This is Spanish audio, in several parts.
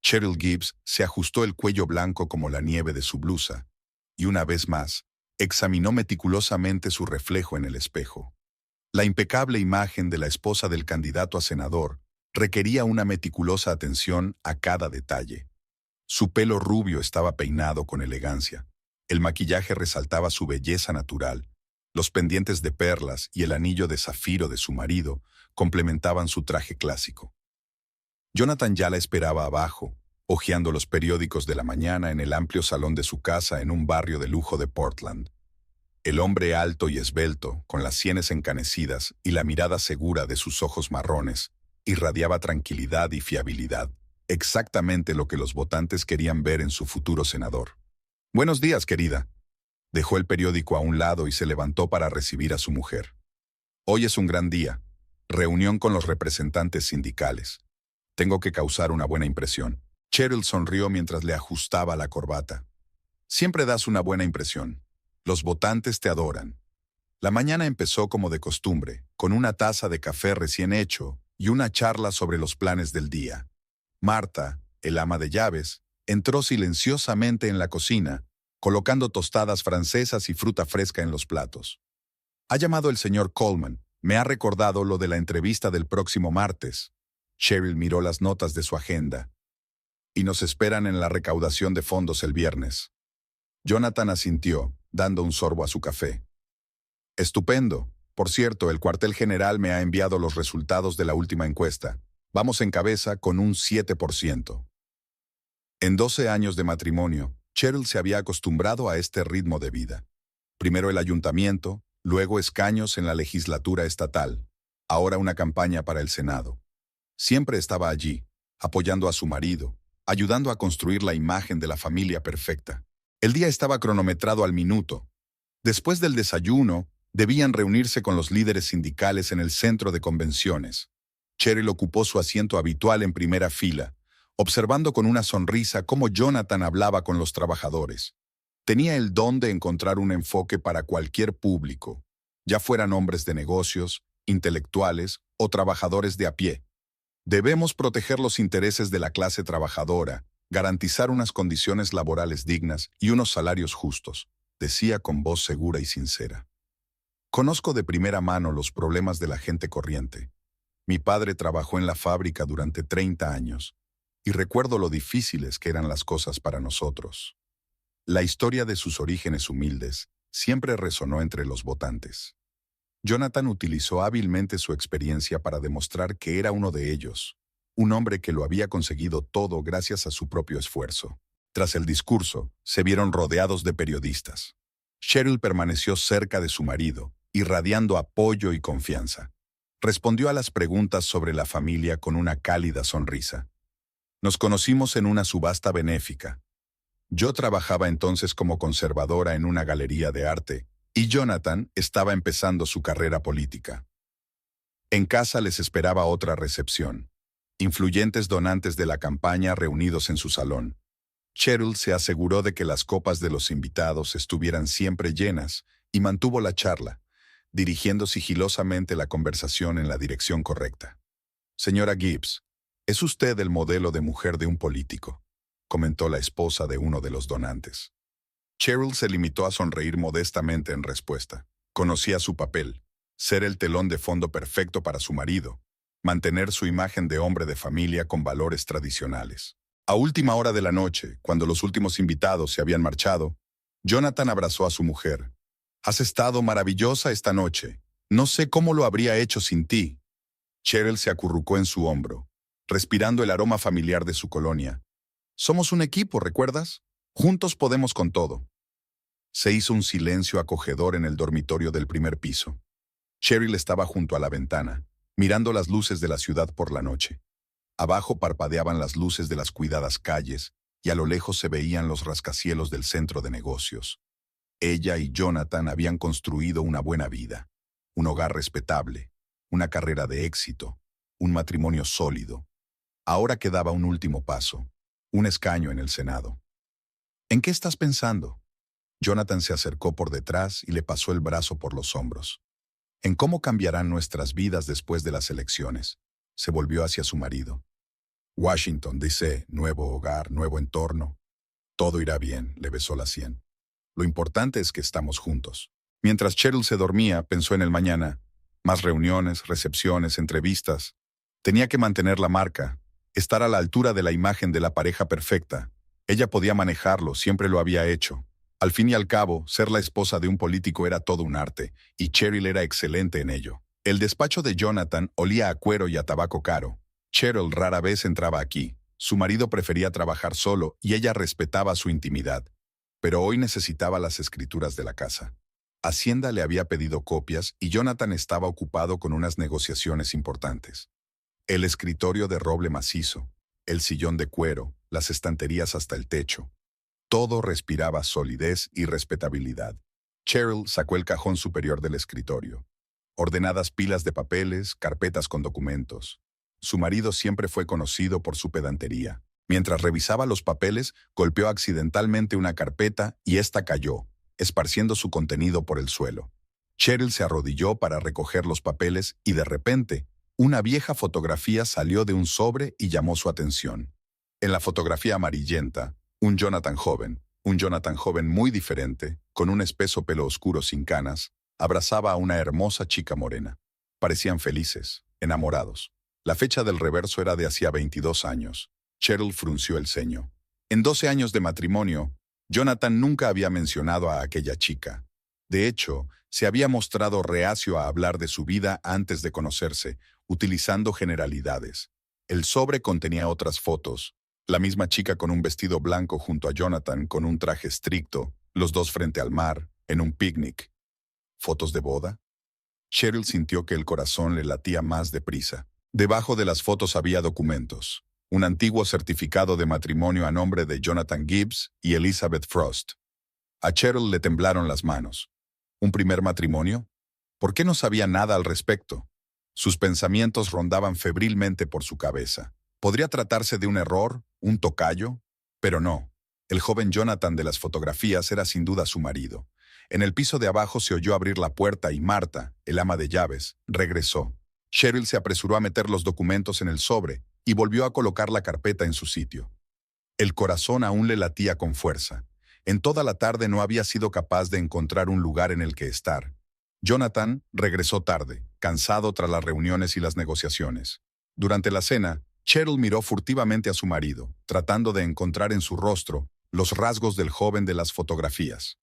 Cheryl Gibbs se ajustó el cuello blanco como la nieve de su blusa y una vez más examinó meticulosamente su reflejo en el espejo. La impecable imagen de la esposa del candidato a senador requería una meticulosa atención a cada detalle. Su pelo rubio estaba peinado con elegancia. El maquillaje resaltaba su belleza natural. Los pendientes de perlas y el anillo de zafiro de su marido complementaban su traje clásico. Jonathan ya la esperaba abajo, hojeando los periódicos de la mañana en el amplio salón de su casa en un barrio de lujo de Portland. El hombre alto y esbelto, con las sienes encanecidas y la mirada segura de sus ojos marrones, irradiaba tranquilidad y fiabilidad, exactamente lo que los votantes querían ver en su futuro senador. «Buenos días, querida». Dejó el periódico a un lado y se levantó para recibir a su mujer. «Hoy es un gran día. Reunión con los representantes sindicales. Tengo que causar una buena impresión». Cheryl sonrió mientras le ajustaba la corbata. «Siempre das una buena impresión. Los votantes te adoran». La mañana empezó como de costumbre, con una taza de café recién hecho y una charla sobre los planes del día. Marta, el ama de llaves, entró silenciosamente en la cocina, colocando tostadas francesas y fruta fresca en los platos. «Ha llamado el señor Coleman. Me ha recordado lo de la entrevista del próximo martes». Cheryl miró las notas de su agenda. «Y nos esperan en la recaudación de fondos el viernes». Jonathan asintió, dando un sorbo a su café. «Estupendo. Por cierto, el cuartel general me ha enviado los resultados de la última encuesta. Vamos en cabeza con un 7%. En 12 años de matrimonio, Cheryl se había acostumbrado a este ritmo de vida. Primero el ayuntamiento, luego escaños en la legislatura estatal, ahora una campaña para el Senado. Siempre estaba allí, apoyando a su marido, ayudando a construir la imagen de la familia perfecta. El día estaba cronometrado al minuto. Después del desayuno, debían reunirse con los líderes sindicales en el centro de convenciones. Cheryl ocupó su asiento habitual en primera fila, observando con una sonrisa cómo Jonathan hablaba con los trabajadores. Tenía el don de encontrar un enfoque para cualquier público, ya fueran hombres de negocios, intelectuales o trabajadores de a pie. Debemos proteger los intereses de la clase trabajadora, garantizar unas condiciones laborales dignas y unos salarios justos, decía con voz segura y sincera. Conozco de primera mano los problemas de la gente corriente. Mi padre trabajó en la fábrica durante 30 años y recuerdo lo difíciles que eran las cosas para nosotros. La historia de sus orígenes humildes siempre resonó entre los votantes. Jonathan utilizó hábilmente su experiencia para demostrar que era uno de ellos, un hombre que lo había conseguido todo gracias a su propio esfuerzo. Tras el discurso, se vieron rodeados de periodistas. Cheryl permaneció cerca de su marido, irradiando apoyo y confianza. Respondió a las preguntas sobre la familia con una cálida sonrisa. Nos conocimos en una subasta benéfica. Yo trabajaba entonces como conservadora en una galería de arte, y Jonathan estaba empezando su carrera política. En casa les esperaba otra recepción. Influyentes donantes de la campaña reunidos en su salón. Cheryl se aseguró de que las copas de los invitados estuvieran siempre llenas y mantuvo la charla, dirigiendo sigilosamente la conversación en la dirección correcta. «Señora Gibbs, es usted el modelo de mujer de un político», comentó la esposa de uno de los donantes. Cheryl se limitó a sonreír modestamente en respuesta. Conocía su papel, ser el telón de fondo perfecto para su marido, mantener su imagen de hombre de familia con valores tradicionales. A última hora de la noche, cuando los últimos invitados se habían marchado, Jonathan abrazó a su mujer. «Has estado maravillosa esta noche. No sé cómo lo habría hecho sin ti». Cheryl se acurrucó en su hombro, respirando el aroma familiar de su colonia. «Somos un equipo, ¿recuerdas? Juntos podemos con todo». Se hizo un silencio acogedor en el dormitorio del primer piso. Cheryl estaba junto a la ventana, mirando las luces de la ciudad por la noche. Abajo parpadeaban las luces de las cuidadas calles y a lo lejos se veían los rascacielos del centro de negocios. Ella y Jonathan habían construido una buena vida, un hogar respetable, una carrera de éxito, un matrimonio sólido. Ahora quedaba un último paso, un escaño en el Senado. «¿En qué estás pensando?». Jonathan se acercó por detrás y le pasó el brazo por los hombros. «En cómo cambiarán nuestras vidas después de las elecciones». Se volvió hacia su marido. Washington, D.C., nuevo hogar, nuevo entorno. Todo irá bien, le besó la sien. Lo importante es que estamos juntos. Mientras Cheryl se dormía, pensó en el mañana. Más reuniones, recepciones, entrevistas. Tenía que mantener la marca, estar a la altura de la imagen de la pareja perfecta. Ella podía manejarlo, siempre lo había hecho. Al fin y al cabo, ser la esposa de un político era todo un arte, y Cheryl era excelente en ello. El despacho de Jonathan olía a cuero y a tabaco caro. Cheryl rara vez entraba aquí. Su marido prefería trabajar solo y ella respetaba su intimidad. Pero hoy necesitaba las escrituras de la casa. Hacienda le había pedido copias y Jonathan estaba ocupado con unas negociaciones importantes. El escritorio de roble macizo, el sillón de cuero, las estanterías hasta el techo. Todo respiraba solidez y respetabilidad. Cheryl sacó el cajón superior del escritorio. Ordenadas pilas de papeles, carpetas con documentos. Su marido siempre fue conocido por su pedantería. Mientras revisaba los papeles, golpeó accidentalmente una carpeta y ésta cayó, esparciendo su contenido por el suelo. Cheryl se arrodilló para recoger los papeles y de repente, una vieja fotografía salió de un sobre y llamó su atención. En la fotografía amarillenta, un Jonathan joven muy diferente, con un espeso pelo oscuro sin canas, abrazaba a una hermosa chica morena. Parecían felices, enamorados. La fecha del reverso era de hacía 22 años. Cheryl frunció el ceño. En 12 años de matrimonio, Jonathan nunca había mencionado a aquella chica. De hecho, se había mostrado reacio a hablar de su vida antes de conocerse, utilizando generalidades. El sobre contenía otras fotos. La misma chica con un vestido blanco junto a Jonathan con un traje estricto, los dos frente al mar, en un picnic. ¿Fotos de boda? Cheryl sintió que el corazón le latía más deprisa. Debajo de las fotos había documentos. Un antiguo certificado de matrimonio a nombre de Jonathan Gibbs y Elizabeth Frost. A Cheryl le temblaron las manos. ¿Un primer matrimonio? ¿Por qué no sabía nada al respecto? Sus pensamientos rondaban febrilmente por su cabeza. ¿Podría tratarse de un error, un tocayo? Pero no. El joven Jonathan de las fotografías era sin duda su marido. En el piso de abajo se oyó abrir la puerta y Marta, el ama de llaves, regresó. Cheryl se apresuró a meter los documentos en el sobre y volvió a colocar la carpeta en su sitio. El corazón aún le latía con fuerza. En toda la tarde no había sido capaz de encontrar un lugar en el que estar. Jonathan regresó tarde, cansado tras las reuniones y las negociaciones. Durante la cena, Cheryl miró furtivamente a su marido, tratando de encontrar en su rostro los rasgos del joven de las fotografías.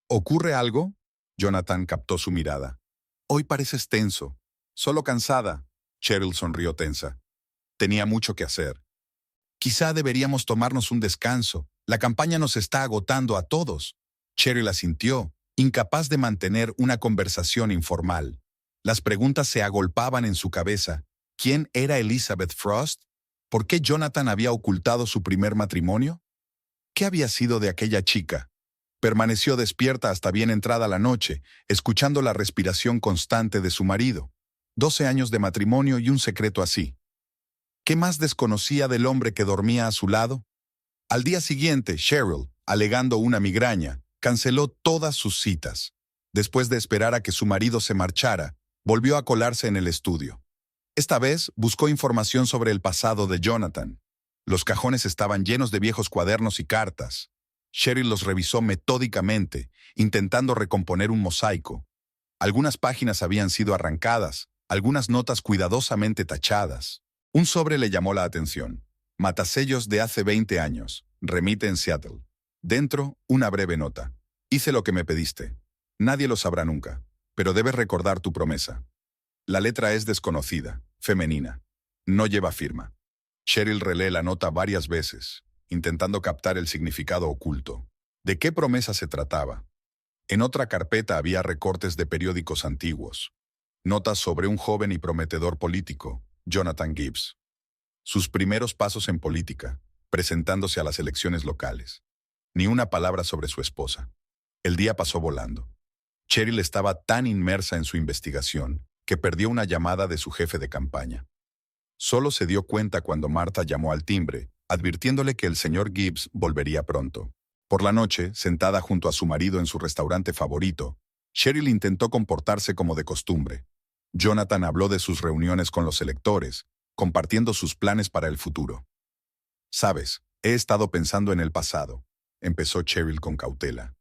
¿Ocurre algo? Jonathan captó su mirada. Hoy pareces tenso. Solo cansada. Cheryl sonrió tensa. Tenía mucho que hacer. Quizá deberíamos tomarnos un descanso. La campaña nos está agotando a todos. Cheryl asintió, incapaz de mantener una conversación informal. Las preguntas se agolpaban en su cabeza. ¿Quién era Elizabeth Frost? ¿Por qué Jonathan había ocultado su primer matrimonio? ¿Qué había sido de aquella chica? Permaneció despierta hasta bien entrada la noche, escuchando la respiración constante de su marido. 12 años de matrimonio y un secreto así. ¿Qué más desconocía del hombre que dormía a su lado? Al día siguiente, Cheryl, alegando una migraña, canceló todas sus citas. Después de esperar a que su marido se marchara, volvió a colarse en el estudio. Esta vez buscó información sobre el pasado de Jonathan. Los cajones estaban llenos de viejos cuadernos y cartas. Cheryl los revisó metódicamente, intentando recomponer un mosaico. Algunas páginas habían sido arrancadas, algunas notas cuidadosamente tachadas. Un sobre le llamó la atención. Matasellos de hace 20 años. Remite en Seattle. Dentro, una breve nota. Hice lo que me pediste. Nadie lo sabrá nunca, pero debes recordar tu promesa. La letra es desconocida, femenina. No lleva firma. Cheryl relee la nota varias veces, intentando captar el significado oculto. ¿De qué promesa se trataba? En otra carpeta había recortes de periódicos antiguos. Notas sobre un joven y prometedor político, Jonathan Gibbs. Sus primeros pasos en política, presentándose a las elecciones locales. Ni una palabra sobre su esposa. El día pasó volando. Cheryl estaba tan inmersa en su investigación que perdió una llamada de su jefe de campaña. Solo se dio cuenta cuando Marta llamó al timbre, advirtiéndole que el señor Gibbs volvería pronto. Por la noche, sentada junto a su marido en su restaurante favorito, Cheryl intentó comportarse como de costumbre. Jonathan habló de sus reuniones con los electores, compartiendo sus planes para el futuro. Sabes, he estado pensando en el pasado, empezó Cheryl con cautela.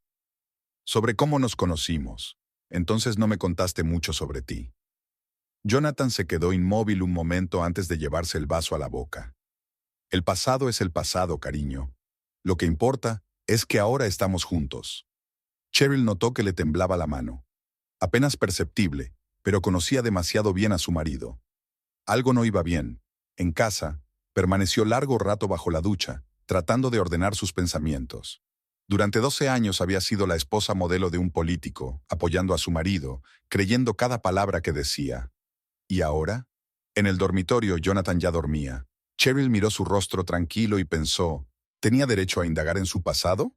Sobre cómo nos conocimos. Entonces no me contaste mucho sobre ti. Jonathan se quedó inmóvil un momento antes de llevarse el vaso a la boca. El pasado es el pasado, cariño. Lo que importa es que ahora estamos juntos. Cheryl notó que le temblaba la mano. Apenas perceptible, pero conocía demasiado bien a su marido. Algo no iba bien. En casa, permaneció largo rato bajo la ducha, tratando de ordenar sus pensamientos. Durante 12 años había sido la esposa modelo de un político, apoyando a su marido, creyendo cada palabra que decía. ¿Y ahora? En el dormitorio, Jonathan ya dormía. Cheryl miró su rostro tranquilo y pensó, ¿tenía derecho a indagar en su pasado?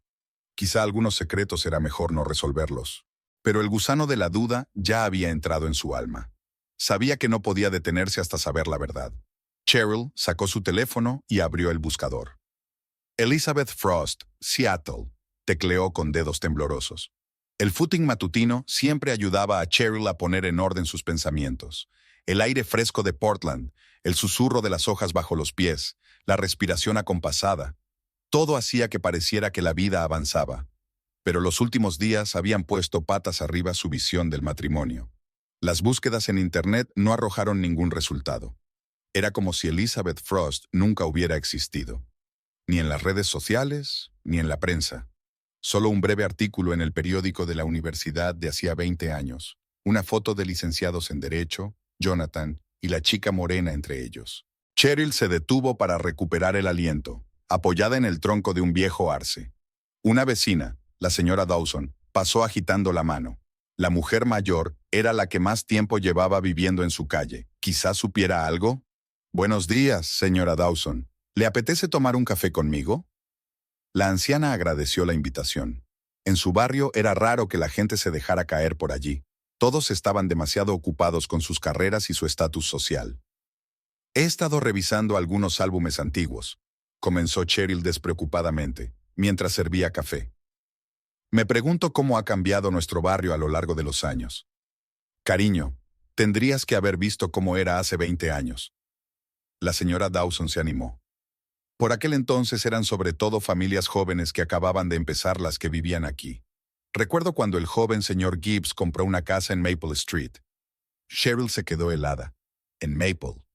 Quizá algunos secretos era mejor no resolverlos. Pero el gusano de la duda ya había entrado en su alma. Sabía que no podía detenerse hasta saber la verdad. Cheryl sacó su teléfono y abrió el buscador. Elizabeth Frost, Seattle, tecleó con dedos temblorosos. El footing matutino siempre ayudaba a Cheryl a poner en orden sus pensamientos. El aire fresco de Portland, el susurro de las hojas bajo los pies, la respiración acompasada, todo hacía que pareciera que la vida avanzaba. Pero los últimos días habían puesto patas arriba su visión del matrimonio. Las búsquedas en Internet no arrojaron ningún resultado. Era como si Elizabeth Frost nunca hubiera existido. Ni en las redes sociales, ni en la prensa. Solo un breve artículo en el periódico de la universidad de hacía 20 años. Una foto de licenciados en Derecho, Jonathan y la chica morena entre ellos. Cheryl se detuvo para recuperar el aliento, apoyada en el tronco de un viejo arce. Una vecina, la señora Dawson, pasó agitando la mano. La mujer mayor era la que más tiempo llevaba viviendo en su calle. ¿Quizás supiera algo? Buenos días, señora Dawson. ¿Le apetece tomar un café conmigo? La anciana agradeció la invitación. En su barrio era raro que la gente se dejara caer por allí. Todos estaban demasiado ocupados con sus carreras y su estatus social. He estado revisando algunos álbumes antiguos, comenzó Cheryl despreocupadamente, mientras servía café. Me pregunto cómo ha cambiado nuestro barrio a lo largo de los años. Cariño, tendrías que haber visto cómo era hace 20 años. La señora Dawson se animó. Por aquel entonces eran sobre todo familias jóvenes que acababan de empezar las que vivían aquí. Recuerdo cuando el joven señor Gibbs compró una casa en Maple Street. Cheryl se quedó helada. En Maple.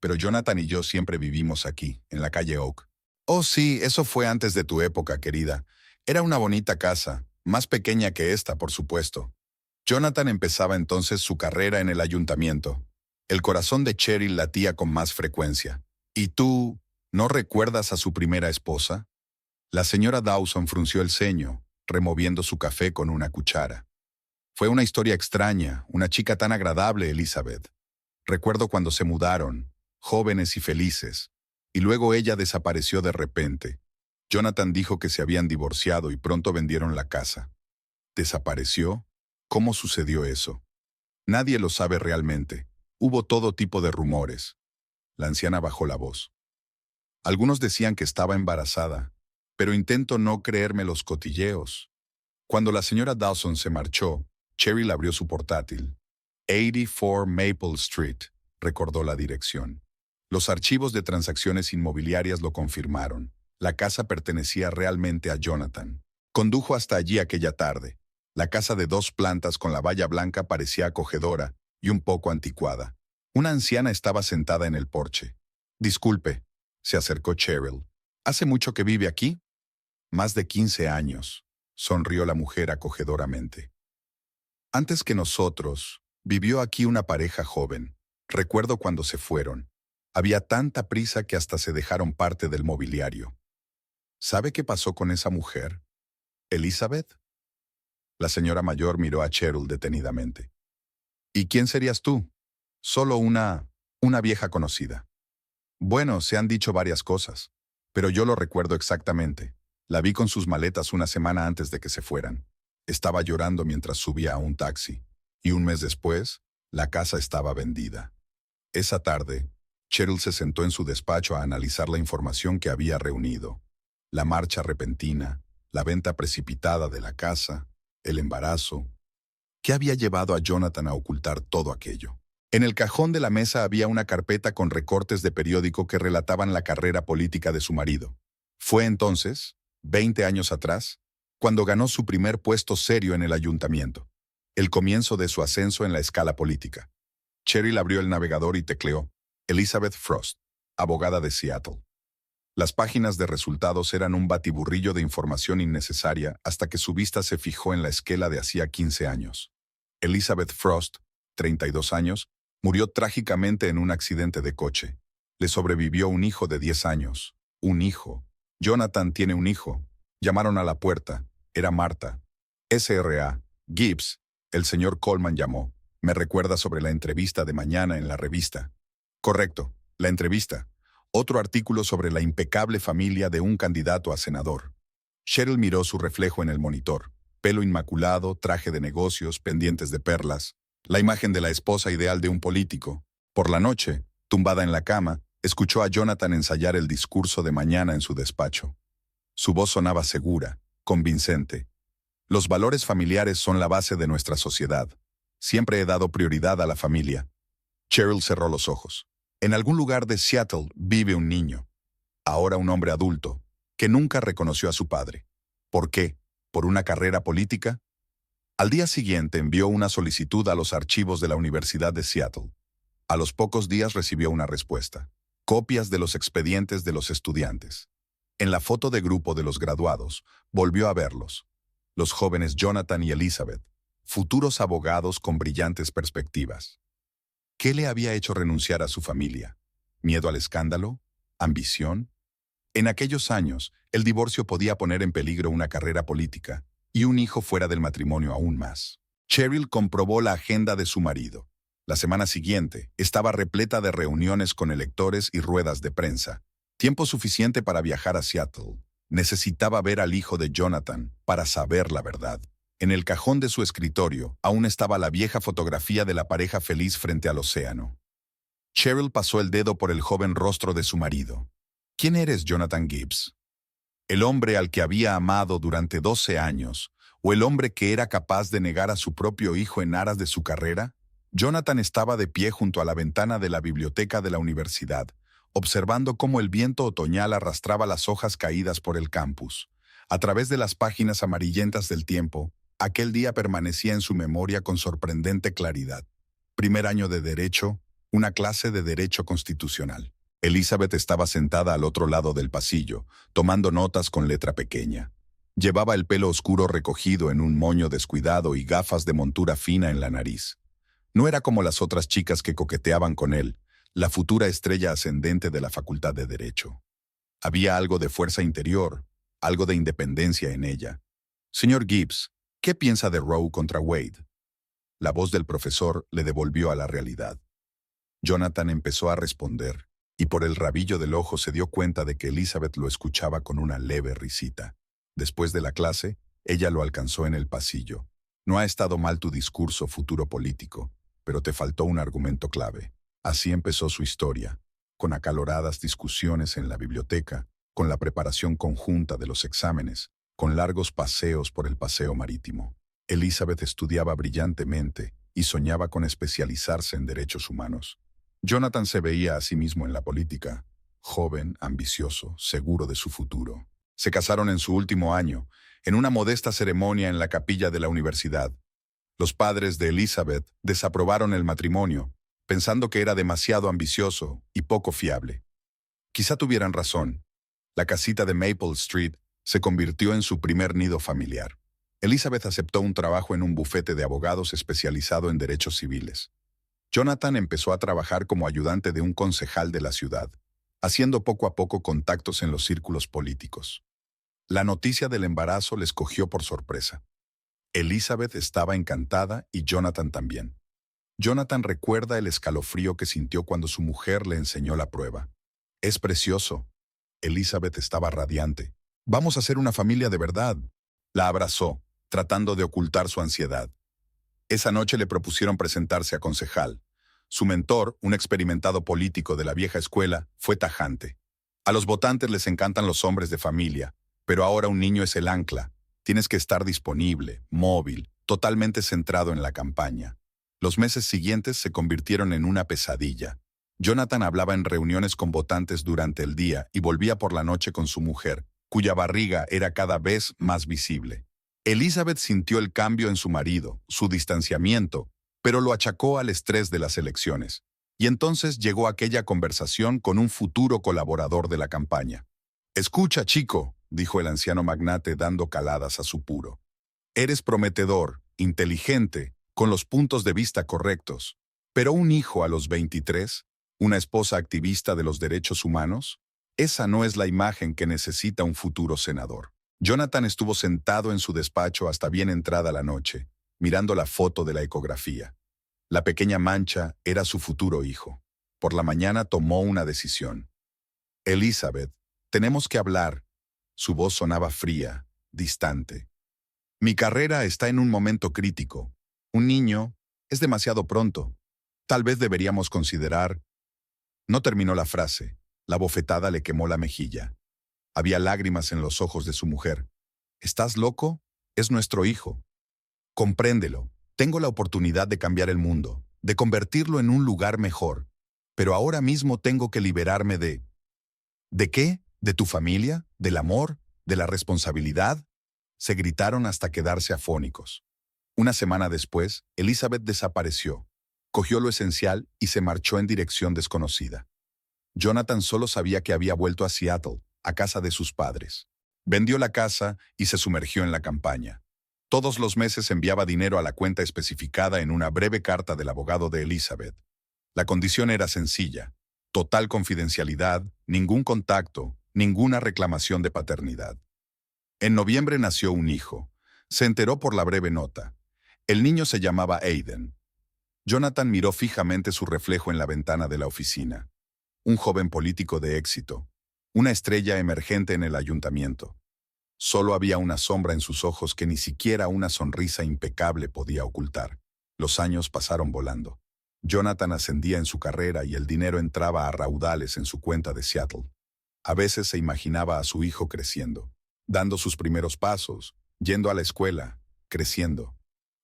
Pero Jonathan y yo siempre vivimos aquí, en la calle Oak. Oh sí, eso fue antes de tu época, querida. Era una bonita casa, más pequeña que esta, por supuesto. Jonathan empezaba entonces su carrera en el ayuntamiento. El corazón de Cheryl latía con más frecuencia. ¿Y tú, no recuerdas a su primera esposa? La señora Dawson frunció el ceño, removiendo su café con una cuchara. Fue una historia extraña, una chica tan agradable, Elizabeth. Recuerdo cuando se mudaron, jóvenes y felices, y luego ella desapareció de repente. Jonathan dijo que se habían divorciado y pronto vendieron la casa. ¿Desapareció? ¿Cómo sucedió eso? Nadie lo sabe realmente. Hubo todo tipo de rumores. La anciana bajó la voz. Algunos decían que estaba embarazada, pero intento no creerme los cotilleos. Cuando la señora Dawson se marchó, Cheryl abrió su portátil. 84 Maple Street, recordó la dirección. Los archivos de transacciones inmobiliarias lo confirmaron. La casa pertenecía realmente a Jonathan. Condujo hasta allí aquella tarde. La casa de 2 plantas con la valla blanca parecía acogedora y un poco anticuada. Una anciana estaba sentada en el porche. Disculpe, se acercó Cheryl. ¿Hace mucho que vive aquí? Más de 15 años, sonrió la mujer acogedoramente. Antes que nosotros, vivió aquí una pareja joven. Recuerdo cuando se fueron. Había tanta prisa que hasta se dejaron parte del mobiliario. ¿Sabe qué pasó con esa mujer? ¿Elizabeth? La señora mayor miró a Cheryl detenidamente. ¿Y quién serías tú? Solo una vieja conocida. Bueno, se han dicho varias cosas, pero yo lo recuerdo exactamente. La vi con sus maletas una semana antes de que se fueran. Estaba llorando mientras subía a un taxi, y un mes después, la casa estaba vendida. Esa tarde, Cheryl se sentó en su despacho a analizar la información que había reunido. La marcha repentina, la venta precipitada de la casa, el embarazo. ¿Qué había llevado a Jonathan a ocultar todo aquello? En el cajón de la mesa había una carpeta con recortes de periódico que relataban la carrera política de su marido. Fue entonces, 20 años atrás, cuando ganó su primer puesto serio en el ayuntamiento, el comienzo de su ascenso en la escala política. Cheryl abrió el navegador y tecleó: Elizabeth Frost, abogada de Seattle. Las páginas de resultados eran un batiburrillo de información innecesaria hasta que su vista se fijó en la esquela de hacía 15 años. Elizabeth Frost, 32 años, murió trágicamente en un accidente de coche. Le sobrevivió un hijo de 10 años. Un hijo. Jonathan tiene un hijo. Llamaron a la puerta. Era Marta. S.R.A. Gibbs. El señor Coleman llamó. Me recuerda sobre la entrevista de mañana en la revista. Correcto, la entrevista. Otro artículo sobre la impecable familia de un candidato a senador. Cheryl miró su reflejo en el monitor. Pelo inmaculado, traje de negocios, pendientes de perlas. La imagen de la esposa ideal de un político. Por la noche, tumbada en la cama, escuchó a Jonathan ensayar el discurso de mañana en su despacho. Su voz sonaba segura, convincente. Los valores familiares son la base de nuestra sociedad. Siempre he dado prioridad a la familia. Cheryl cerró los ojos. En algún lugar de Seattle vive un niño, ahora un hombre adulto, que nunca reconoció a su padre. ¿Por qué? ¿Por una carrera política? Al día siguiente envió una solicitud a los archivos de la Universidad de Seattle. A los pocos días recibió una respuesta. Copias de los expedientes de los estudiantes. En la foto de grupo de los graduados, volvió a verlos. Los jóvenes Jonathan y Elizabeth, futuros abogados con brillantes perspectivas. ¿Qué le había hecho renunciar a su familia? ¿Miedo al escándalo? ¿Ambición? En aquellos años, el divorcio podía poner en peligro una carrera política y un hijo fuera del matrimonio aún más. Cheryl comprobó la agenda de su marido. La semana siguiente estaba repleta de reuniones con electores y ruedas de prensa. Tiempo suficiente para viajar a Seattle. Necesitaba ver al hijo de Jonathan para saber la verdad. En el cajón de su escritorio aún estaba la vieja fotografía de la pareja feliz frente al océano. Cheryl pasó el dedo por el joven rostro de su marido. ¿Quién eres, Jonathan Gibbs? ¿El hombre al que había amado durante 12 años, o el hombre que era capaz de negar a su propio hijo en aras de su carrera? Jonathan estaba de pie junto a la ventana de la biblioteca de la universidad, observando cómo el viento otoñal arrastraba las hojas caídas por el campus. A través de las páginas amarillentas del tiempo, aquel día permanecía en su memoria con sorprendente claridad. Primer año de Derecho, una clase de Derecho Constitucional. Elizabeth estaba sentada al otro lado del pasillo, tomando notas con letra pequeña. Llevaba el pelo oscuro recogido en un moño descuidado y gafas de montura fina en la nariz. No era como las otras chicas que coqueteaban con él, la futura estrella ascendente de la Facultad de Derecho. Había algo de fuerza interior, algo de independencia en ella. Señor Gibbs, ¿qué piensa de Roe contra Wade? La voz del profesor le devolvió a la realidad. Jonathan empezó a responder, y por el rabillo del ojo se dio cuenta de que Elizabeth lo escuchaba con una leve risita. Después de la clase, ella lo alcanzó en el pasillo. No ha estado mal tu discurso, futuro político, pero te faltó un argumento clave. Así empezó su historia, con acaloradas discusiones en la biblioteca, con la preparación conjunta de los exámenes, con largos paseos por el paseo marítimo. Elizabeth estudiaba brillantemente y soñaba con especializarse en derechos humanos. Jonathan se veía a sí mismo en la política, joven, ambicioso, seguro de su futuro. Se casaron en su último año, en una modesta ceremonia en la capilla de la universidad. Los padres de Elizabeth desaprobaron el matrimonio, pensando que era demasiado ambicioso y poco fiable. Quizá tuvieran razón. La casita de Maple Street se convirtió en su primer nido familiar. Elizabeth aceptó un trabajo en un bufete de abogados especializado en derechos civiles. Jonathan empezó a trabajar como ayudante de un concejal de la ciudad, haciendo poco a poco contactos en los círculos políticos. La noticia del embarazo les cogió por sorpresa. Elizabeth estaba encantada y Jonathan también. Jonathan recuerda el escalofrío que sintió cuando su mujer le enseñó la prueba. Es precioso. Elizabeth estaba radiante. Vamos a ser una familia de verdad. La abrazó, tratando de ocultar su ansiedad. Esa noche le propusieron presentarse a concejal. Su mentor, un experimentado político de la vieja escuela, fue tajante. A los votantes les encantan los hombres de familia, pero ahora un niño es el ancla. Tienes que estar disponible, móvil, totalmente centrado en la campaña. Los meses siguientes se convirtieron en una pesadilla. Jonathan hablaba en reuniones con votantes durante el día y volvía por la noche con su mujer, cuya barriga era cada vez más visible. Elizabeth sintió el cambio en su marido, su distanciamiento, pero lo achacó al estrés de las elecciones. Y entonces llegó aquella conversación con un futuro colaborador de la campaña. «Escucha, chico», dijo el anciano magnate dando caladas a su puro. «Eres prometedor, inteligente, con los puntos de vista correctos. Pero un hijo a los 23, una esposa activista de los derechos humanos, esa no es la imagen que necesita un futuro senador». Jonathan estuvo sentado en su despacho hasta bien entrada la noche, mirando la foto de la ecografía. La pequeña mancha era su futuro hijo. Por la mañana tomó una decisión. «Elizabeth, tenemos que hablar». Su voz sonaba fría, distante. «Mi carrera está en un momento crítico. Un niño es demasiado pronto. Tal vez deberíamos considerar». No terminó la frase. La bofetada le quemó la mejilla. Había lágrimas en los ojos de su mujer. «¿Estás loco? Es nuestro hijo. Compréndelo. Tengo la oportunidad de cambiar el mundo, de convertirlo en un lugar mejor. Pero ahora mismo tengo que liberarme de... ¿De qué? ¿De tu familia? ¿Del amor? ¿De la responsabilidad?». Se gritaron hasta quedarse afónicos. Una semana después, Elizabeth desapareció. Cogió lo esencial y se marchó en dirección desconocida. Jonathan solo sabía que había vuelto a Seattle, a casa de sus padres. Vendió la casa y se sumergió en la campaña. Todos los meses enviaba dinero a la cuenta especificada en una breve carta del abogado de Elizabeth. La condición era sencilla: total confidencialidad, ningún contacto, ninguna reclamación de paternidad. En noviembre nació un hijo. Se enteró por la breve nota. El niño se llamaba Aiden. Jonathan miró fijamente su reflejo en la ventana de la oficina. Un joven político de éxito. Una estrella emergente en el ayuntamiento. Solo había una sombra en sus ojos que ni siquiera una sonrisa impecable podía ocultar. Los años pasaron volando. Jonathan ascendía en su carrera y el dinero entraba a raudales en su cuenta de Seattle. A veces se imaginaba a su hijo creciendo, dando sus primeros pasos, yendo a la escuela, creciendo.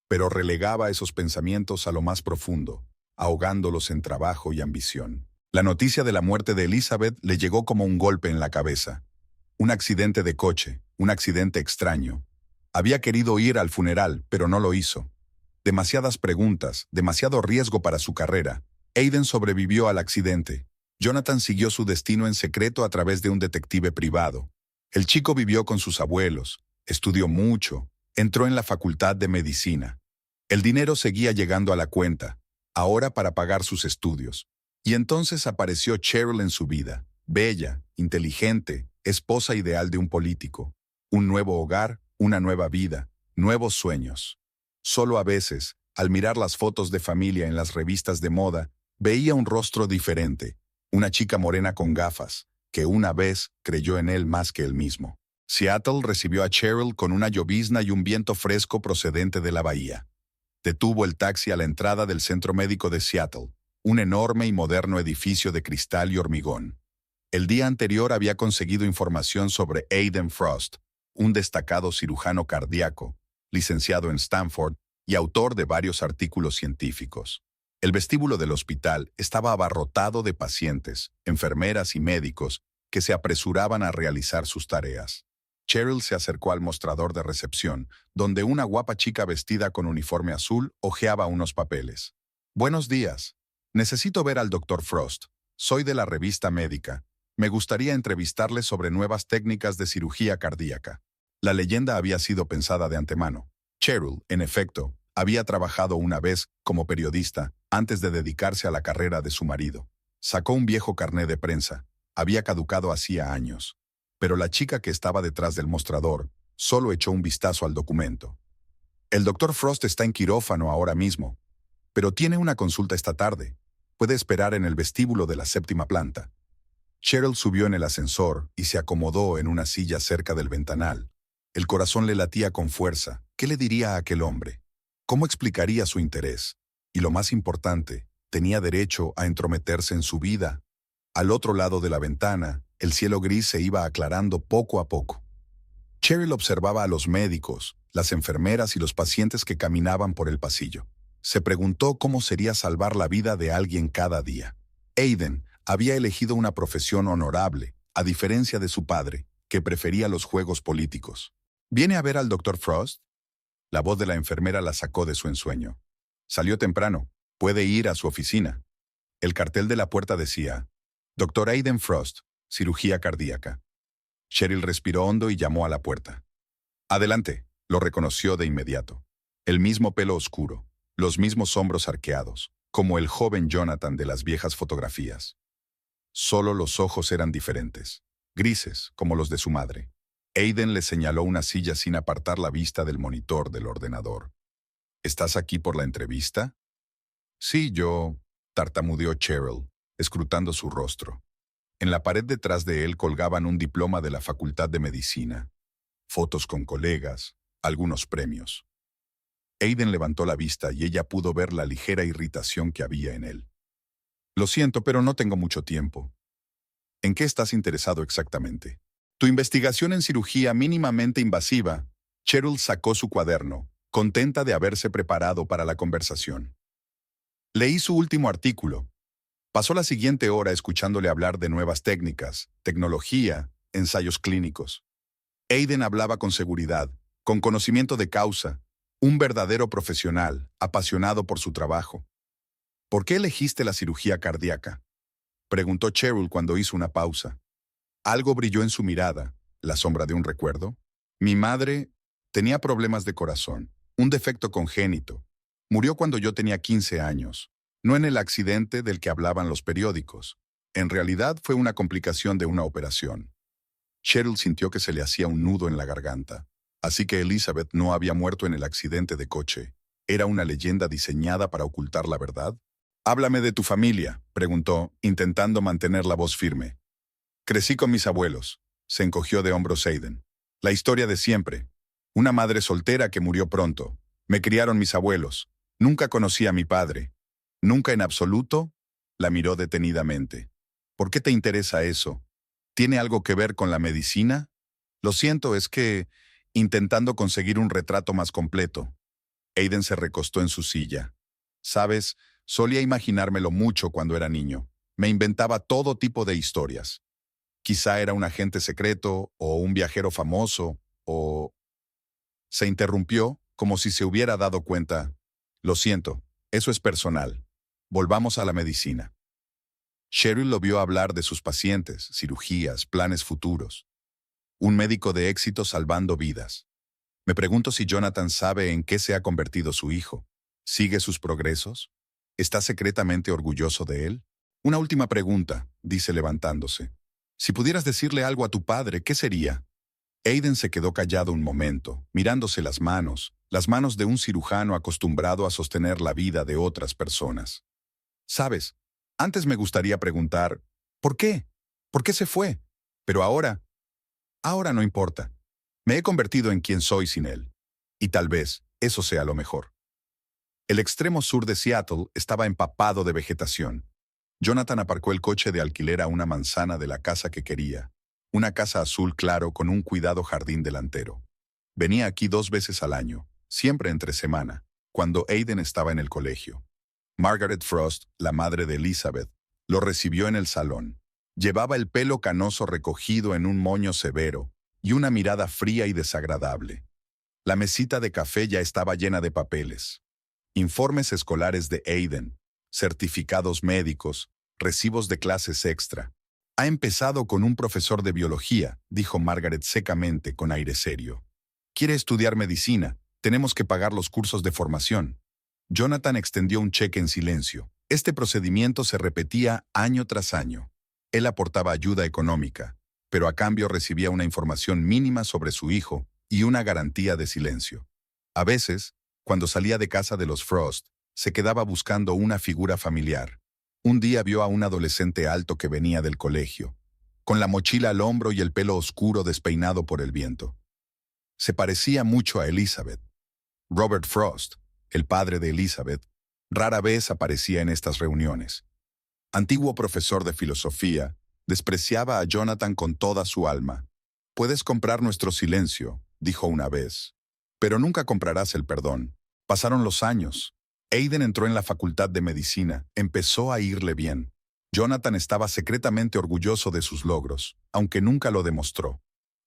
Pero relegaba esos pensamientos a lo más profundo, ahogándolos en trabajo y ambición. La noticia de la muerte de Elizabeth le llegó como un golpe en la cabeza. Un accidente de coche, un accidente extraño. Había querido ir al funeral, pero no lo hizo. Demasiadas preguntas, demasiado riesgo para su carrera. Aiden sobrevivió al accidente. Jonathan siguió su destino en secreto a través de un detective privado. El chico vivió con sus abuelos, estudió mucho, entró en la facultad de medicina. El dinero seguía llegando a la cuenta, ahora para pagar sus estudios. Y entonces apareció Cheryl en su vida, bella, inteligente, esposa ideal de un político. Un nuevo hogar, una nueva vida, nuevos sueños. Solo a veces, al mirar las fotos de familia en las revistas de moda, veía un rostro diferente, una chica morena con gafas, que una vez creyó en él más que él mismo. Seattle recibió a Cheryl con una llovizna y un viento fresco procedente de la bahía. Detuvo el taxi a la entrada del Centro Médico de Seattle, un enorme y moderno edificio de cristal y hormigón. El día anterior había conseguido información sobre Aiden Frost, un destacado cirujano cardíaco, licenciado en Stanford y autor de varios artículos científicos. El vestíbulo del hospital estaba abarrotado de pacientes, enfermeras y médicos que se apresuraban a realizar sus tareas. Cheryl se acercó al mostrador de recepción, donde una guapa chica vestida con uniforme azul hojeaba unos papeles. «Buenos días. Necesito ver al Dr. Frost. Soy de la revista médica. Me gustaría entrevistarle sobre nuevas técnicas de cirugía cardíaca». La leyenda había sido pensada de antemano. Cheryl, en efecto, había trabajado una vez como periodista antes de dedicarse a la carrera de su marido. Sacó un viejo carné de prensa. Había caducado hacía años. Pero la chica que estaba detrás del mostrador solo echó un vistazo al documento. «El Dr. Frost está en quirófano ahora mismo, pero tiene una consulta esta tarde. Puede esperar en el vestíbulo de la 7ª planta». Cheryl subió en el ascensor y se acomodó en una silla cerca del ventanal. El corazón le latía con fuerza. ¿Qué le diría a aquel hombre? ¿Cómo explicaría su interés? Y lo más importante, tenía derecho a entrometerse en su vida. Al otro lado de la ventana, el cielo gris se iba aclarando poco a poco. Cheryl observaba a los médicos, las enfermeras y los pacientes que caminaban por el pasillo. Se preguntó cómo sería salvar la vida de alguien cada día. Aiden había elegido una profesión honorable, a diferencia de su padre, que prefería los juegos políticos. ¿Viene a ver al Dr. Frost? La voz de la enfermera la sacó de su ensueño. Salió temprano. Puede ir a su oficina. El cartel de la puerta decía, Dr. Aiden Frost, cirugía cardíaca. Cheryl respiró hondo y llamó a la puerta. Adelante, lo reconoció de inmediato. El mismo pelo oscuro, los mismos hombros arqueados, como el joven Jonathan de las viejas fotografías. Solo los ojos eran diferentes, grises, como los de su madre. Aiden le señaló una silla sin apartar la vista del monitor del ordenador. ¿Estás aquí por la entrevista? Sí, yo, tartamudeó Cheryl, escrutando su rostro. En la pared detrás de él colgaban un diploma de la Facultad de Medicina, fotos con colegas, algunos premios. Aiden levantó la vista y ella pudo ver la ligera irritación que había en él. Lo siento, pero no tengo mucho tiempo. ¿En qué estás interesado exactamente? Tu investigación en cirugía mínimamente invasiva. Cheryl sacó su cuaderno, contenta de haberse preparado para la conversación. Leí su último artículo. Pasó la siguiente hora escuchándole hablar de nuevas técnicas, tecnología, ensayos clínicos. Aiden hablaba con seguridad, con conocimiento de causa, un verdadero profesional, apasionado por su trabajo. ¿Por qué elegiste la cirugía cardíaca? Preguntó Cheryl cuando hizo una pausa. Algo brilló en su mirada, la sombra de un recuerdo. Mi madre tenía problemas de corazón, un defecto congénito. Murió cuando yo tenía 15 años, no en el accidente del que hablaban los periódicos. En realidad fue una complicación de una operación. Cheryl sintió que se le hacía un nudo en la garganta. Así que Elizabeth no había muerto en el accidente de coche. ¿Era una leyenda diseñada para ocultar la verdad? «Háblame de tu familia», preguntó, intentando mantener la voz firme. «Crecí con mis abuelos», se encogió de hombros Aiden. «La historia de siempre. Una madre soltera que murió pronto. Me criaron mis abuelos. Nunca conocí a mi padre». «¿Nunca en absoluto?», la miró detenidamente. «¿Por qué te interesa eso? ¿Tiene algo que ver con la medicina?» «Lo siento, es que intentando conseguir un retrato más completo». Aiden se recostó en su silla. «Sabes, solía imaginármelo mucho cuando era niño. Me inventaba todo tipo de historias. Quizá era un agente secreto, o un viajero famoso, o...» Se interrumpió, como si se hubiera dado cuenta. «Lo siento, eso es personal. Volvamos a la medicina». Cheryl lo vio hablar de sus pacientes, cirugías, planes futuros. Un médico de éxito salvando vidas. Me pregunto si Jonathan sabe en qué se ha convertido su hijo. ¿Sigue sus progresos? ¿Está secretamente orgulloso de él? Una última pregunta, dice levantándose. Si pudieras decirle algo a tu padre, ¿qué sería? Aiden se quedó callado un momento, mirándose las manos de un cirujano acostumbrado a sostener la vida de otras personas. ¿Sabes? Antes me gustaría preguntar, ¿por qué? ¿Por qué se fue? Pero ahora no importa. Me he convertido en quien soy sin él. Y tal vez eso sea lo mejor. El extremo sur de Seattle estaba empapado de vegetación. Jonathan aparcó el coche de alquiler a una manzana de la casa que quería. Una casa azul claro con un cuidado jardín delantero. Venía aquí 2 veces al año, siempre entre semana, cuando Aiden estaba en el colegio. Margaret Frost, la madre de Elizabeth, lo recibió en el salón. Llevaba el pelo canoso recogido en un moño severo y una mirada fría y desagradable. La mesita de café ya estaba llena de papeles. Informes escolares de Aiden, certificados médicos, recibos de clases extra. Ha empezado con un profesor de biología, dijo Margaret secamente con aire serio. Quiere estudiar medicina, tenemos que pagar los cursos de formación. Jonathan extendió un cheque en silencio. Este procedimiento se repetía año tras año. Él aportaba ayuda económica, pero a cambio recibía una información mínima sobre su hijo y una garantía de silencio. A veces, cuando salía de casa de los Frost, se quedaba buscando una figura familiar. Un día vio a un adolescente alto que venía del colegio, con la mochila al hombro y el pelo oscuro despeinado por el viento. Se parecía mucho a Elizabeth. Robert Frost, el padre de Elizabeth, rara vez aparecía en estas reuniones. Antiguo profesor de filosofía, despreciaba a Jonathan con toda su alma. «Puedes comprar nuestro silencio», dijo una vez, «pero nunca comprarás el perdón». Pasaron los años. Aiden entró en la facultad de medicina, empezó a irle bien. Jonathan estaba secretamente orgulloso de sus logros, aunque nunca lo demostró.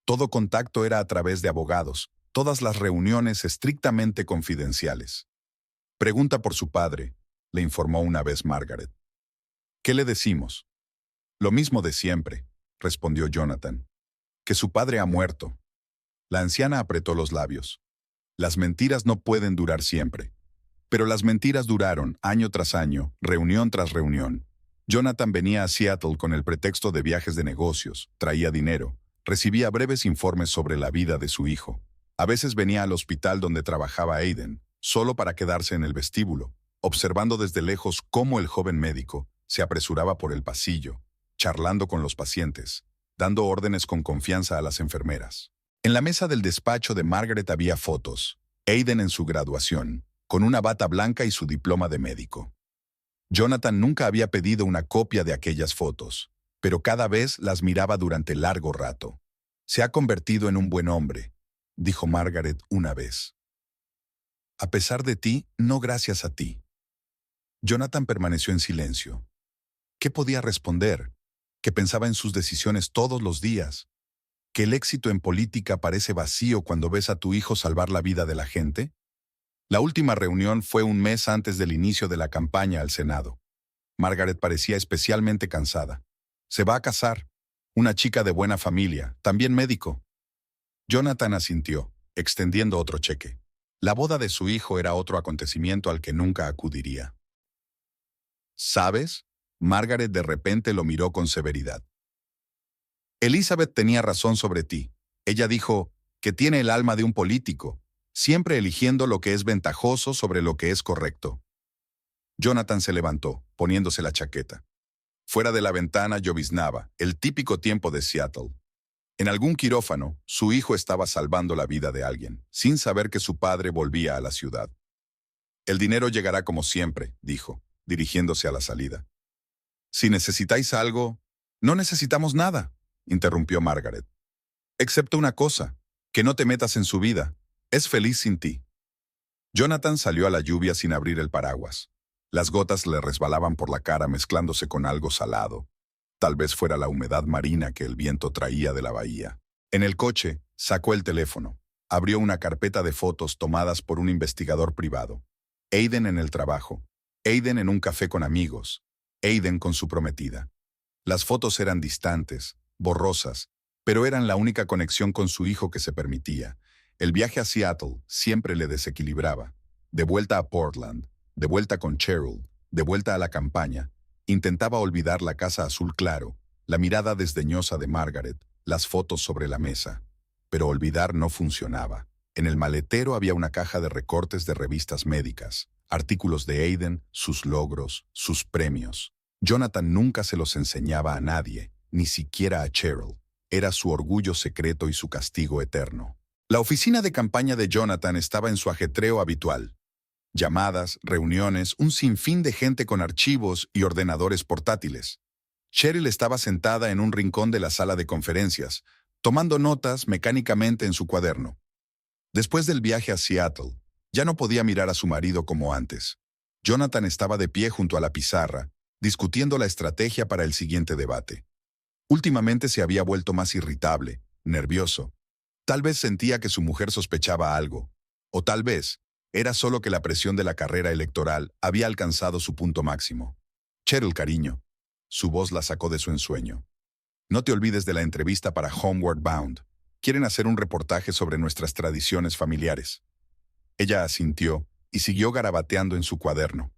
Todo contacto era a través de abogados, todas las reuniones estrictamente confidenciales. Pregunta por su padre, le informó una vez Margaret. ¿Qué le decimos? Lo mismo de siempre, respondió Jonathan. Que su padre ha muerto. La anciana apretó los labios. Las mentiras no pueden durar siempre. Pero las mentiras duraron, año tras año, reunión tras reunión. Jonathan venía a Seattle con el pretexto de viajes de negocios, traía dinero, recibía breves informes sobre la vida de su hijo. A veces venía al hospital donde trabajaba Aiden, solo para quedarse en el vestíbulo, observando desde lejos cómo el joven médico se apresuraba por el pasillo, charlando con los pacientes, dando órdenes con confianza a las enfermeras. En la mesa del despacho de Margaret había fotos, Aiden en su graduación, con una bata blanca y su diploma de médico. Jonathan nunca había pedido una copia de aquellas fotos, pero cada vez las miraba durante largo rato. Se ha convertido en un buen hombre, dijo Margaret una vez. A pesar de ti, no gracias a ti. Jonathan permaneció en silencio. ¿Qué podía responder? Que pensaba en sus decisiones todos los días. ¿Que el éxito en política parece vacío cuando ves a tu hijo salvar la vida de la gente? La última reunión fue un mes antes del inicio de la campaña al Senado. Margaret parecía especialmente cansada. Se va a casar. Una chica de buena familia, también médico. Jonathan asintió, extendiendo otro cheque. La boda de su hijo era otro acontecimiento al que nunca acudiría. ¿Sabes? Margaret de repente lo miró con severidad. Elizabeth tenía razón sobre ti. Ella dijo que tiene el alma de un político, siempre eligiendo lo que es ventajoso sobre lo que es correcto. Jonathan se levantó, poniéndose la chaqueta. Fuera de la ventana lloviznaba, el típico tiempo de Seattle. En algún quirófano, su hijo estaba salvando la vida de alguien, sin saber que su padre volvía a la ciudad. El dinero llegará como siempre, dijo, dirigiéndose a la salida. Si necesitáis algo, no necesitamos nada, interrumpió Margaret. Excepto una cosa, que no te metas en su vida. Es feliz sin ti. Jonathan salió a la lluvia sin abrir el paraguas. Las gotas le resbalaban por la cara mezclándose con algo salado. Tal vez fuera la humedad marina que el viento traía de la bahía. En el coche, sacó el teléfono. Abrió una carpeta de fotos tomadas por un investigador privado. Aiden en el trabajo. Aiden en un café con amigos. Aiden con su prometida. Las fotos eran distantes, borrosas, pero eran la única conexión con su hijo que se permitía. El viaje a Seattle siempre le desequilibraba. De vuelta a Portland, de vuelta con Cheryl, de vuelta a la campaña. Intentaba olvidar la casa azul claro, la mirada desdeñosa de Margaret, las fotos sobre la mesa. Pero olvidar no funcionaba. En el maletero había una caja de recortes de revistas médicas, artículos de Aiden, sus logros, sus premios. Jonathan nunca se los enseñaba a nadie, ni siquiera a Cheryl. Era su orgullo secreto y su castigo eterno. La oficina de campaña de Jonathan estaba en su ajetreo habitual. Llamadas, reuniones, un sinfín de gente con archivos y ordenadores portátiles. Cheryl estaba sentada en un rincón de la sala de conferencias, tomando notas mecánicamente en su cuaderno. Después del viaje a Seattle, ya no podía mirar a su marido como antes. Jonathan estaba de pie junto a la pizarra, discutiendo la estrategia para el siguiente debate. Últimamente se había vuelto más irritable, nervioso. Tal vez sentía que su mujer sospechaba algo, o tal vez era solo que la presión de la carrera electoral había alcanzado su punto máximo. Cheryl, cariño. Su voz la sacó de su ensueño. No te olvides de la entrevista para Homeward Bound. Quieren hacer un reportaje sobre nuestras tradiciones familiares. Ella asintió y siguió garabateando en su cuaderno.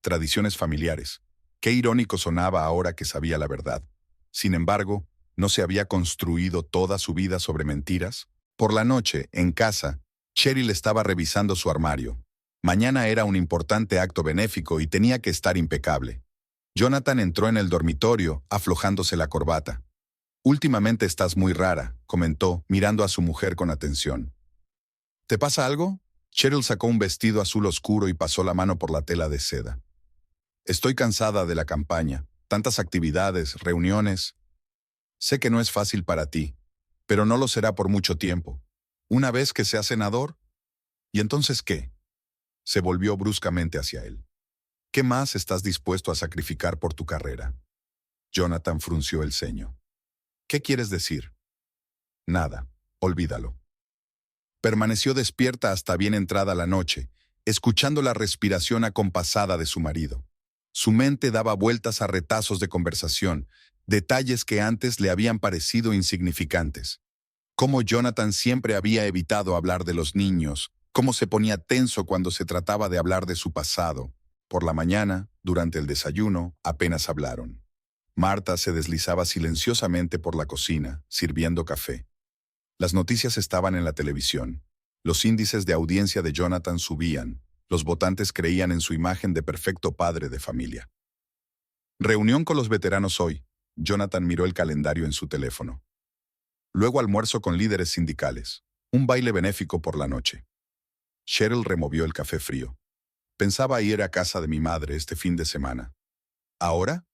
Tradiciones familiares. Qué irónico sonaba ahora que sabía la verdad. Sin embargo, ¿no se había construido toda su vida sobre mentiras? Por la noche, en casa, Cheryl estaba revisando su armario. Mañana era un importante acto benéfico y tenía que estar impecable. Jonathan entró en el dormitorio, aflojándose la corbata. Últimamente estás muy rara, comentó, mirando a su mujer con atención. ¿Te pasa algo? Cheryl sacó un vestido azul oscuro y pasó la mano por la tela de seda. Estoy cansada de la campaña, tantas actividades, reuniones. Sé que no es fácil para ti, pero no lo será por mucho tiempo. Una vez que seas senador, ¿y entonces qué? Se volvió bruscamente hacia él. ¿Qué más estás dispuesto a sacrificar por tu carrera? Jonathan frunció el ceño. ¿Qué quieres decir? Nada, olvídalo. Permaneció despierta hasta bien entrada la noche, escuchando la respiración acompasada de su marido. Su mente daba vueltas a retazos de conversación, detalles que antes le habían parecido insignificantes. Cómo Jonathan siempre había evitado hablar de los niños, cómo se ponía tenso cuando se trataba de hablar de su pasado. Por la mañana, durante el desayuno, apenas hablaron. Marta se deslizaba silenciosamente por la cocina, sirviendo café. Las noticias estaban en la televisión. Los índices de audiencia de Jonathan subían. Los votantes creían en su imagen de perfecto padre de familia. Reunión con los veteranos hoy. Jonathan miró el calendario en su teléfono. Luego almuerzo con líderes sindicales. Un baile benéfico por la noche. Cheryl removió el café frío. Pensaba ir a casa de mi madre este fin de semana. ¿Ahora?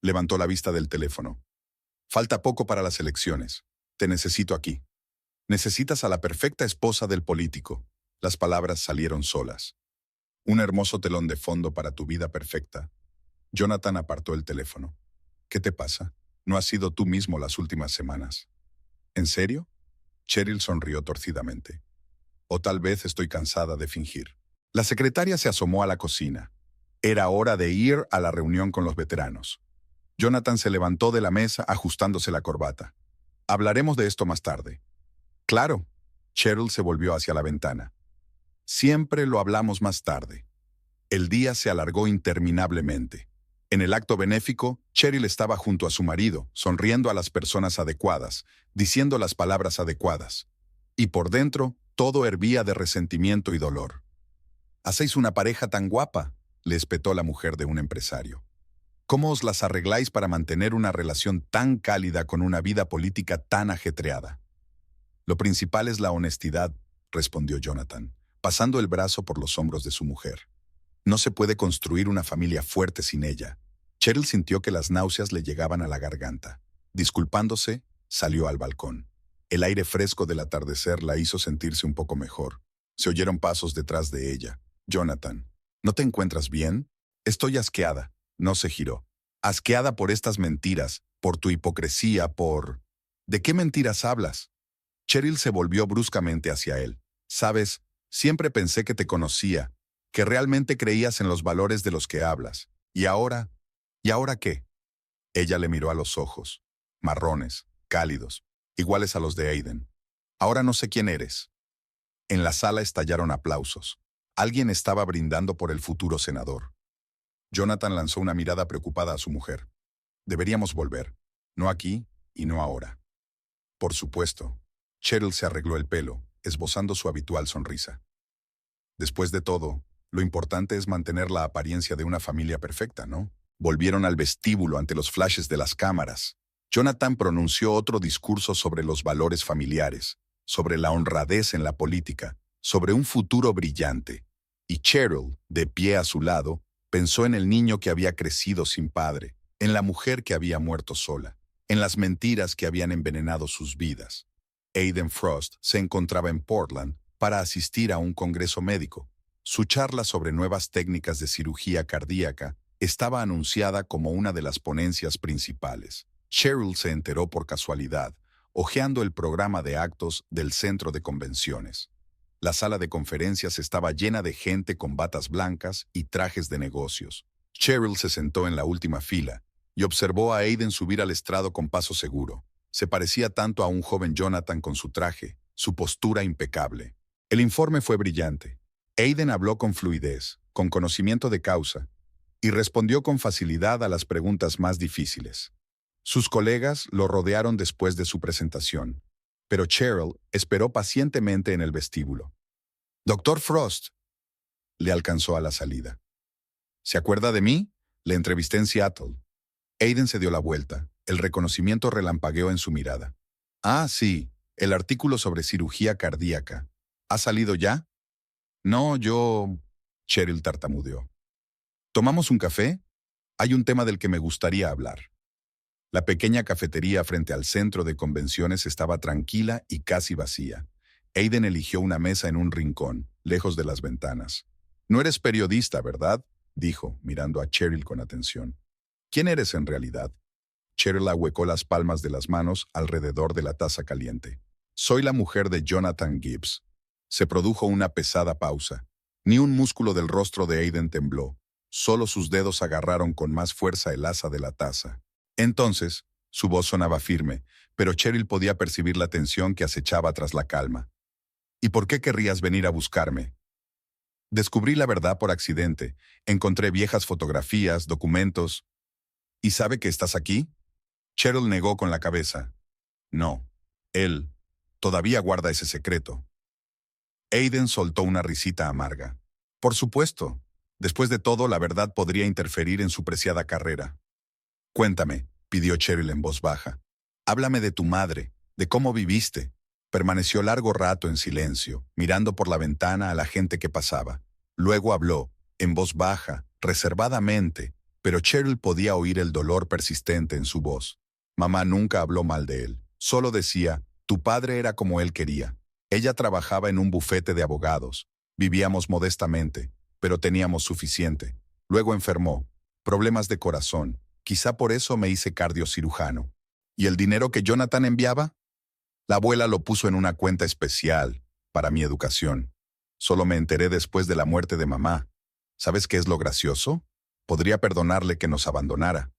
Levantó la vista del teléfono. Falta poco para las elecciones. Te necesito aquí. Necesitas a la perfecta esposa del político. Las palabras salieron solas. Un hermoso telón de fondo para tu vida perfecta. Jonathan apartó el teléfono. ¿Qué te pasa? No has sido tú mismo las últimas semanas. ¿En serio? Cheryl sonrió torcidamente. O tal vez estoy cansada de fingir. La secretaria se asomó a la cocina. Era hora de ir a la reunión con los veteranos. Jonathan se levantó de la mesa ajustándose la corbata. Hablaremos de esto más tarde. Claro. Cheryl se volvió hacia la ventana. Siempre lo hablamos más tarde. El día se alargó interminablemente. En el acto benéfico, Cheryl estaba junto a su marido, sonriendo a las personas adecuadas, diciendo las palabras adecuadas. Y por dentro, todo hervía de resentimiento y dolor. «Hacéis una pareja tan guapa», le espetó la mujer de un empresario. «¿Cómo os las arregláis para mantener una relación tan cálida con una vida política tan ajetreada?» «Lo principal es la honestidad», respondió Jonathan, pasando el brazo por los hombros de su mujer. «No se puede construir una familia fuerte sin ella». Cheryl sintió que las náuseas le llegaban a la garganta. Disculpándose, salió al balcón. El aire fresco del atardecer la hizo sentirse un poco mejor. Se oyeron pasos detrás de ella. «Jonathan, ¿no te encuentras bien?» «Estoy asqueada». No se giró. «Asqueada por estas mentiras, por tu hipocresía, por...» «¿De qué mentiras hablas?» Cheryl se volvió bruscamente hacia él. «Sabes, siempre pensé que te conocía, que realmente creías en los valores de los que hablas. ¿Y ahora? ¿Y ahora qué?» Ella le miró a los ojos, marrones, cálidos, iguales a los de Aiden. «Ahora no sé quién eres». En la sala estallaron aplausos. Alguien estaba brindando por el futuro senador. Jonathan lanzó una mirada preocupada a su mujer. «Deberíamos volver. No aquí y no ahora». «Por supuesto». Cheryl se arregló el pelo, esbozando su habitual sonrisa. «Después de todo, lo importante es mantener la apariencia de una familia perfecta, ¿no?» Volvieron al vestíbulo ante los flashes de las cámaras. Jonathan pronunció otro discurso sobre los valores familiares, sobre la honradez en la política, sobre un futuro brillante. Y Cheryl, de pie a su lado, pensó en el niño que había crecido sin padre, en la mujer que había muerto sola, en las mentiras que habían envenenado sus vidas. Aiden Frost se encontraba en Portland para asistir a un congreso médico. Su charla sobre nuevas técnicas de cirugía cardíaca estaba anunciada como una de las ponencias principales. Cheryl se enteró por casualidad, hojeando el programa de actos del centro de convenciones. La sala de conferencias estaba llena de gente con batas blancas y trajes de negocios. Cheryl se sentó en la última fila y observó a Aiden subir al estrado con paso seguro. Se parecía tanto a un joven Jonathan con su traje, su postura impecable. El informe fue brillante. Aiden habló con fluidez, con conocimiento de causa, y respondió con facilidad a las preguntas más difíciles. Sus colegas lo rodearon después de su presentación, pero Cheryl esperó pacientemente en el vestíbulo. «Doctor Frost», le alcanzó a la salida. «¿Se acuerda de mí? Le entrevisté en Seattle». Aiden se dio la vuelta. El reconocimiento relampagueó en su mirada. «Ah, sí, el artículo sobre cirugía cardíaca. ¿Ha salido ya?» «No, yo...» Cheryl tartamudeó. «¿Tomamos un café? Hay un tema del que me gustaría hablar». La pequeña cafetería frente al centro de convenciones estaba tranquila y casi vacía. Aiden eligió una mesa en un rincón, lejos de las ventanas. No eres periodista, ¿verdad?, dijo, mirando a Cheryl con atención. ¿Quién eres en realidad? Cheryl ahuecó las palmas de las manos alrededor de la taza caliente. Soy la mujer de Jonathan Gibbs. Se produjo una pesada pausa. Ni un músculo del rostro de Aiden tembló. Solo sus dedos agarraron con más fuerza el asa de la taza. Entonces, su voz sonaba firme, pero Cheryl podía percibir la tensión que acechaba tras la calma. ¿Y por qué querrías venir a buscarme? Descubrí la verdad por accidente. Encontré viejas fotografías, documentos. ¿Y sabe que estás aquí? Cheryl negó con la cabeza. No. Él todavía guarda ese secreto. Aiden soltó una risita amarga. Por supuesto. Después de todo, la verdad podría interferir en su preciada carrera. Cuéntame, pidió Cheryl en voz baja. Háblame de tu madre, de cómo viviste. Permaneció largo rato en silencio, mirando por la ventana a la gente que pasaba. Luego habló, en voz baja, reservadamente, pero Cheryl podía oír el dolor persistente en su voz. Mamá nunca habló mal de él. Solo decía, tu padre era como él quería. Ella trabajaba en un bufete de abogados. Vivíamos modestamente, pero teníamos suficiente. Luego enfermó. Problemas de corazón. Quizá por eso me hice cardiocirujano. ¿Y el dinero que Jonathan enviaba? La abuela lo puso en una cuenta especial para mi educación. Solo me enteré después de la muerte de mamá. ¿Sabes qué es lo gracioso? Podría perdonarle que nos abandonara.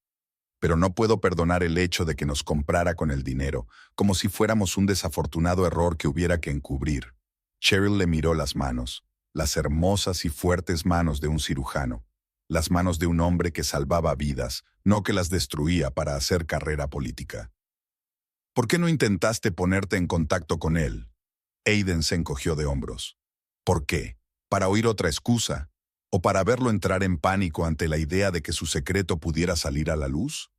Pero no puedo perdonar el hecho de que nos comprara con el dinero, como si fuéramos un desafortunado error que hubiera que encubrir. Cheryl le miró las manos, las hermosas y fuertes manos de un cirujano, las manos de un hombre que salvaba vidas, no que las destruía para hacer carrera política. ¿Por qué no intentaste ponerte en contacto con él? Aiden se encogió de hombros. ¿Por qué? ¿Para oír otra excusa? ¿O para verlo entrar en pánico ante la idea de que su secreto pudiera salir a la luz?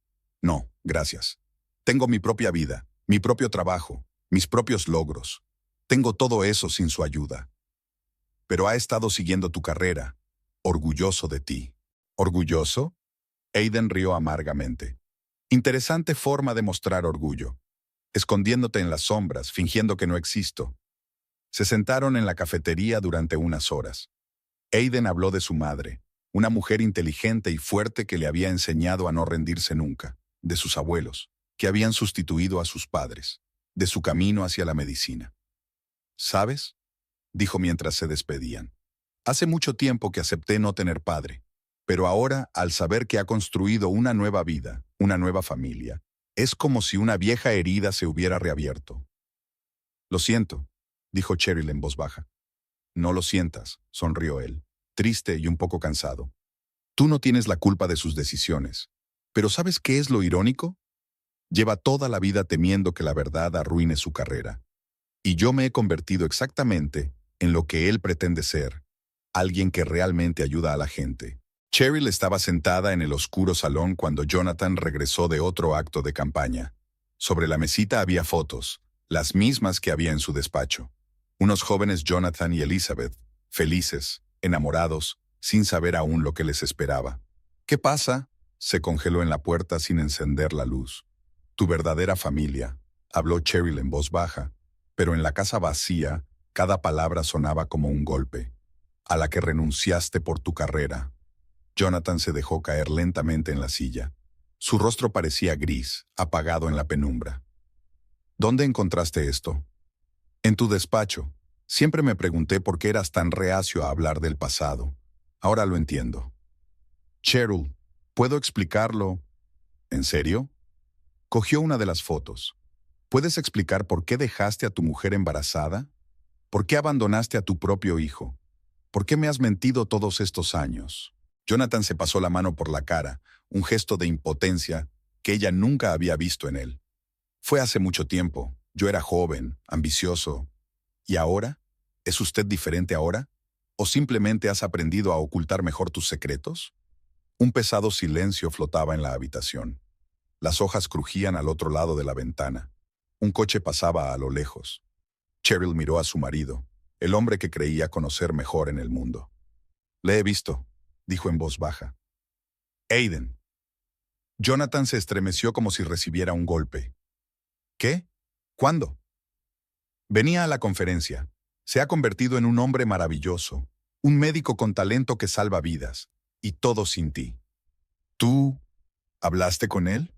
No, gracias. Tengo mi propia vida, mi propio trabajo, mis propios logros. Tengo todo eso sin su ayuda. Pero ha estado siguiendo tu carrera, orgulloso de ti. ¿Orgulloso? Aiden rió amargamente. Interesante forma de mostrar orgullo. Escondiéndote en las sombras, fingiendo que no existo. Se sentaron en la cafetería durante unas horas. Aiden habló de su madre, una mujer inteligente y fuerte que le había enseñado a no rendirse nunca, de sus abuelos, que habían sustituido a sus padres, de su camino hacia la medicina. ¿Sabes?, dijo mientras se despedían. Hace mucho tiempo que acepté no tener padre, pero ahora, al saber que ha construido una nueva vida, una nueva familia, es como si una vieja herida se hubiera reabierto. Lo siento, dijo Cheryl en voz baja. No lo sientas, sonrió él, triste y un poco cansado. Tú no tienes la culpa de sus decisiones. Pero ¿sabes qué es lo irónico? Lleva toda la vida temiendo que la verdad arruine su carrera. Y yo me he convertido exactamente en lo que él pretende ser, alguien que realmente ayuda a la gente. Cheryl estaba sentada en el oscuro salón cuando Jonathan regresó de otro acto de campaña. Sobre la mesita había fotos, las mismas que había en su despacho. Unos jóvenes Jonathan y Elizabeth, felices, enamorados, sin saber aún lo que les esperaba. ¿Qué pasa? Se congeló en la puerta sin encender la luz. Tu verdadera familia, habló Cheryl en voz baja, pero en la casa vacía, cada palabra sonaba como un golpe. A la que renunciaste por tu carrera. Jonathan se dejó caer lentamente en la silla. Su rostro parecía gris, apagado en la penumbra. ¿Dónde encontraste esto? En tu despacho. Siempre me pregunté por qué eras tan reacio a hablar del pasado. Ahora lo entiendo. Cheryl, ¿puedo explicarlo? ¿En serio? Cogió una de las fotos. ¿Puedes explicar por qué dejaste a tu mujer embarazada? ¿Por qué abandonaste a tu propio hijo? ¿Por qué me has mentido todos estos años? Jonathan se pasó la mano por la cara, un gesto de impotencia que ella nunca había visto en él. Fue hace mucho tiempo. Yo era joven, ambicioso. ¿Y ahora? ¿Es usted diferente ahora? ¿O simplemente has aprendido a ocultar mejor tus secretos? Un pesado silencio flotaba en la habitación. Las hojas crujían al otro lado de la ventana. Un coche pasaba a lo lejos. Cheryl miró a su marido, el hombre que creía conocer mejor en el mundo. Le he visto, dijo en voz baja. Aiden. Jonathan se estremeció como si recibiera un golpe. ¿Qué? ¿Cuándo? Venía a la conferencia. Se ha convertido en un hombre maravilloso. Un médico con talento que salva vidas. Y todo sin ti. ¿Tú hablaste con él?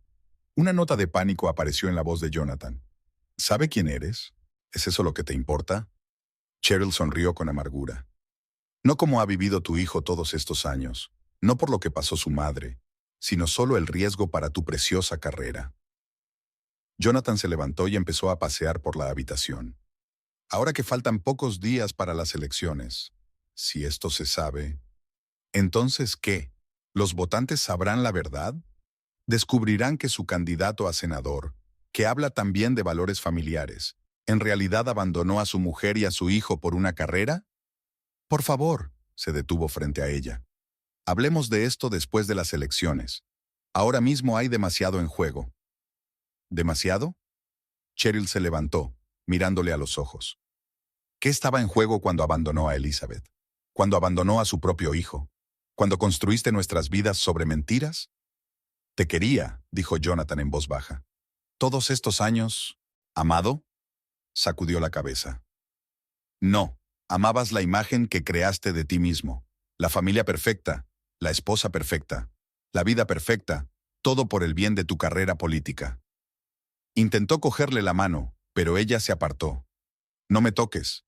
Una nota de pánico apareció en la voz de Jonathan. ¿Sabe quién eres? ¿Es eso lo que te importa? Cheryl sonrió con amargura. No como ha vivido tu hijo todos estos años, no por lo que pasó su madre, sino solo el riesgo para tu preciosa carrera. Jonathan se levantó y empezó a pasear por la habitación. Ahora que faltan pocos días para las elecciones, si esto se sabe, ¿entonces qué? ¿Los votantes sabrán la verdad? ¿Descubrirán que su candidato a senador, que habla también de valores familiares, en realidad abandonó a su mujer y a su hijo por una carrera? Por favor, se detuvo frente a ella. Hablemos de esto después de las elecciones. Ahora mismo hay demasiado en juego. ¿Demasiado? Cheryl se levantó, mirándole a los ojos. ¿Qué estaba en juego cuando abandonó a Elizabeth? ¿Cuando abandonó a su propio hijo? ¿Cuando construiste nuestras vidas sobre mentiras? Te quería, dijo Jonathan en voz baja. Todos estos años, ¿amado? Sacudió la cabeza. No, amabas la imagen que creaste de ti mismo. La familia perfecta, la esposa perfecta, la vida perfecta, todo por el bien de tu carrera política. Intentó cogerle la mano, pero ella se apartó. No me toques.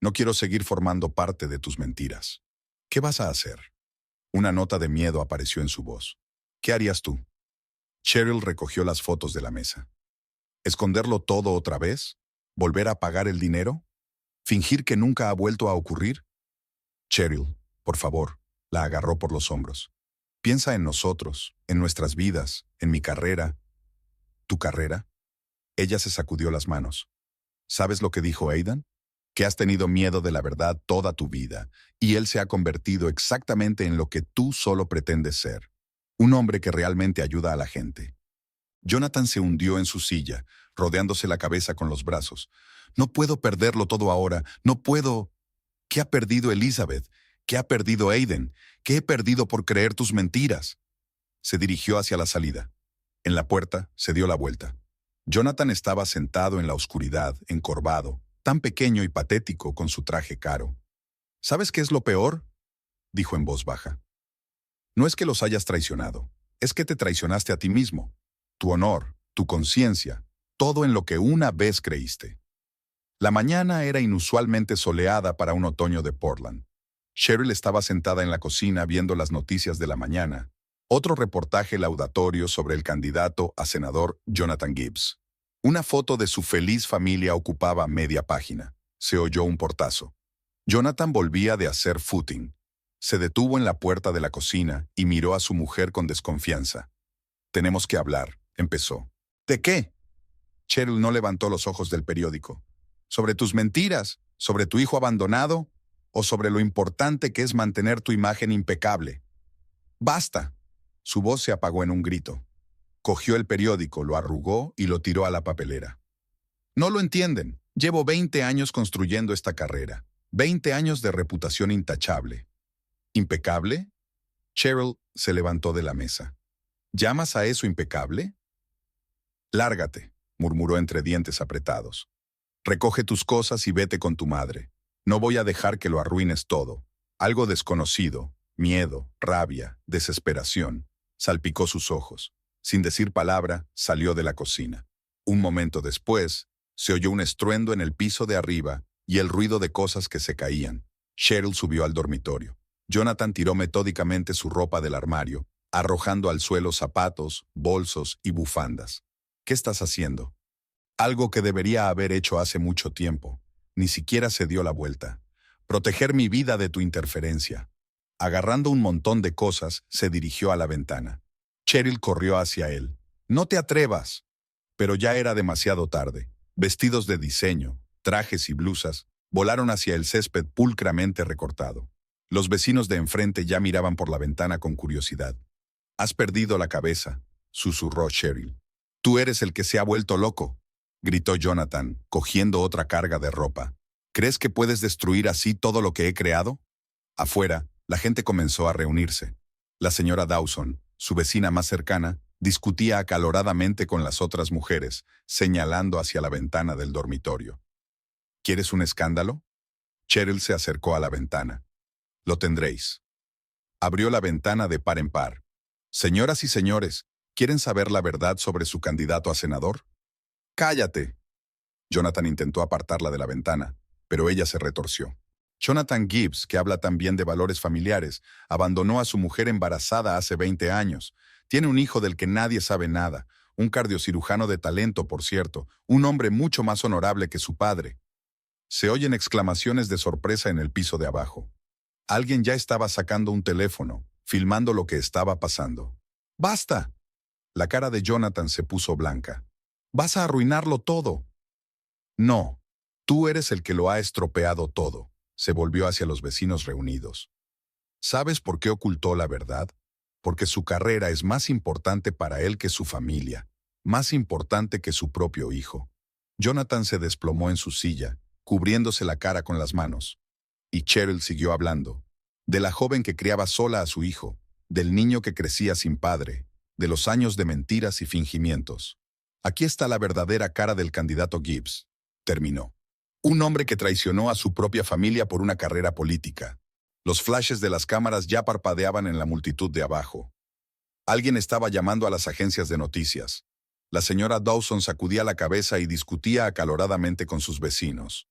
No quiero seguir formando parte de tus mentiras. ¿Qué vas a hacer? Una nota de miedo apareció en su voz. ¿Qué harías tú? Cheryl recogió las fotos de la mesa. ¿Esconderlo todo otra vez? ¿Volver a pagar el dinero? ¿Fingir que nunca ha vuelto a ocurrir? Cheryl, por favor, la agarró por los hombros. Piensa en nosotros, en nuestras vidas, en mi carrera. ¿Tu carrera? Ella se sacudió las manos. ¿Sabes lo que dijo Aidan? Que has tenido miedo de la verdad toda tu vida, y él se ha convertido exactamente en lo que tú solo pretendes ser. Un hombre que realmente ayuda a la gente. Jonathan se hundió en su silla, rodeándose la cabeza con los brazos. No puedo perderlo todo ahora, no puedo. ¿Qué ha perdido Elizabeth? ¿Qué ha perdido Aiden? ¿Qué he perdido por creer tus mentiras? Se dirigió hacia la salida. En la puerta se dio la vuelta. Jonathan estaba sentado en la oscuridad, encorvado, tan pequeño y patético con su traje caro. ¿Sabes qué es lo peor? Dijo en voz baja. No es que los hayas traicionado, es que te traicionaste a ti mismo. Tu honor, tu conciencia, todo en lo que una vez creíste. La mañana era inusualmente soleada para un otoño de Portland. Cheryl estaba sentada en la cocina viendo las noticias de la mañana, otro reportaje laudatorio sobre el candidato a senador Jonathan Gibbs. Una foto de su feliz familia ocupaba media página. Se oyó un portazo. Jonathan volvía de hacer footing. Se detuvo en la puerta de la cocina y miró a su mujer con desconfianza. «Tenemos que hablar», empezó. «¿De qué?» Cheryl no levantó los ojos del periódico. «¿Sobre tus mentiras? ¿Sobre tu hijo abandonado? ¿O sobre lo importante que es mantener tu imagen impecable?» «¡Basta!» Su voz se apagó en un grito. Cogió el periódico, lo arrugó y lo tiró a la papelera. «No lo entienden. Llevo 20 años construyendo esta carrera. 20 años de reputación intachable». ¿Impecable? Cheryl se levantó de la mesa. ¿Llamas a eso impecable? «Lárgate», murmuró entre dientes apretados. «Recoge tus cosas y vete con tu madre. No voy a dejar que lo arruines todo». Algo desconocido, miedo, rabia, desesperación, salpicó sus ojos. Sin decir palabra, salió de la cocina. Un momento después, se oyó un estruendo en el piso de arriba y el ruido de cosas que se caían. Cheryl subió al dormitorio. Jonathan tiró metódicamente su ropa del armario, arrojando al suelo zapatos, bolsos y bufandas. «¿Qué estás haciendo?» Algo que debería haber hecho hace mucho tiempo. Ni siquiera se dio la vuelta. «Proteger mi vida de tu interferencia». Agarrando un montón de cosas, se dirigió a la ventana. Cheryl corrió hacia él. «¡No te atrevas!» Pero ya era demasiado tarde. Vestidos de diseño, trajes y blusas, volaron hacia el césped pulcramente recortado. Los vecinos de enfrente ya miraban por la ventana con curiosidad. «Has perdido la cabeza», susurró Cheryl. «Tú eres el que se ha vuelto loco», gritó Jonathan, cogiendo otra carga de ropa. «¿Crees que puedes destruir así todo lo que he creado?» Afuera, la gente comenzó a reunirse. La señora Dawson, su vecina más cercana, discutía acaloradamente con las otras mujeres, señalando hacia la ventana del dormitorio. «¿Quieres un escándalo?» Cheryl se acercó a la ventana. Lo tendréis. Abrió la ventana de par en par. Señoras y señores, ¿quieren saber la verdad sobre su candidato a senador? ¡Cállate! Jonathan intentó apartarla de la ventana, pero ella se retorció. Jonathan Gibbs, que habla también de valores familiares, abandonó a su mujer embarazada hace 20 años. Tiene un hijo del que nadie sabe nada, un cardiocirujano de talento, por cierto, un hombre mucho más honorable que su padre. Se oyen exclamaciones de sorpresa en el piso de abajo. Alguien ya estaba sacando un teléfono, filmando lo que estaba pasando. ¡Basta! La cara de Jonathan se puso blanca. ¡Vas a arruinarlo todo! No, tú eres el que lo ha estropeado todo. Se volvió hacia los vecinos reunidos. ¿Sabes por qué ocultó la verdad? Porque su carrera es más importante para él que su familia, más importante que su propio hijo. Jonathan se desplomó en su silla, cubriéndose la cara con las manos. Y Cheryl siguió hablando. De la joven que criaba sola a su hijo, del niño que crecía sin padre, de los años de mentiras y fingimientos. Aquí está la verdadera cara del candidato Gibbs. Terminó. Un hombre que traicionó a su propia familia por una carrera política. Los flashes de las cámaras ya parpadeaban en la multitud de abajo. Alguien estaba llamando a las agencias de noticias. La señora Dawson sacudía la cabeza y discutía acaloradamente con sus vecinos.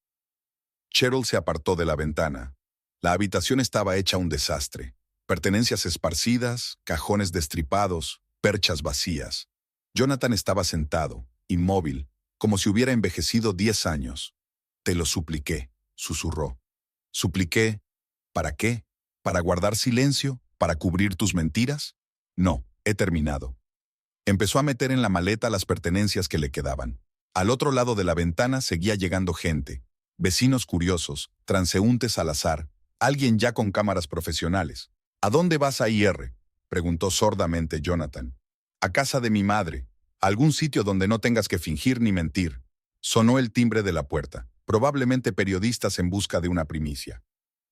Cheryl se apartó de la ventana. La habitación estaba hecha un desastre. Pertenencias esparcidas, cajones destripados, perchas vacías. Jonathan estaba sentado, inmóvil, como si hubiera envejecido 10 años. «Te lo supliqué», susurró. «¿Supliqué? ¿Para qué? ¿Para guardar silencio? ¿Para cubrir tus mentiras? No, he terminado». Empezó a meter en la maleta las pertenencias que le quedaban. Al otro lado de la ventana seguía llegando gente. Vecinos curiosos, transeúntes al azar, alguien ya con cámaras profesionales. «¿A dónde vas a ir?», preguntó sordamente Jonathan. «A casa de mi madre. A algún sitio donde no tengas que fingir ni mentir». Sonó el timbre de la puerta. Probablemente periodistas en busca de una primicia.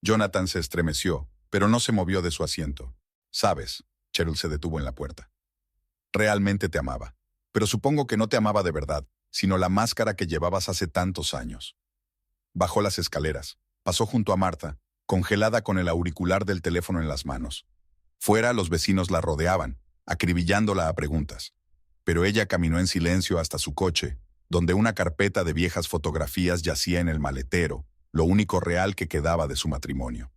Jonathan se estremeció, pero no se movió de su asiento. «Sabes», Cheryl se detuvo en la puerta. «Realmente te amaba. Pero supongo que no te amaba de verdad, sino la máscara que llevabas hace tantos años». Bajó las escaleras. Pasó junto a Martha, congelada con el auricular del teléfono en las manos. Fuera, los vecinos la rodeaban, acribillándola a preguntas. Pero ella caminó en silencio hasta su coche, donde una carpeta de viejas fotografías yacía en el maletero, lo único real que quedaba de su matrimonio.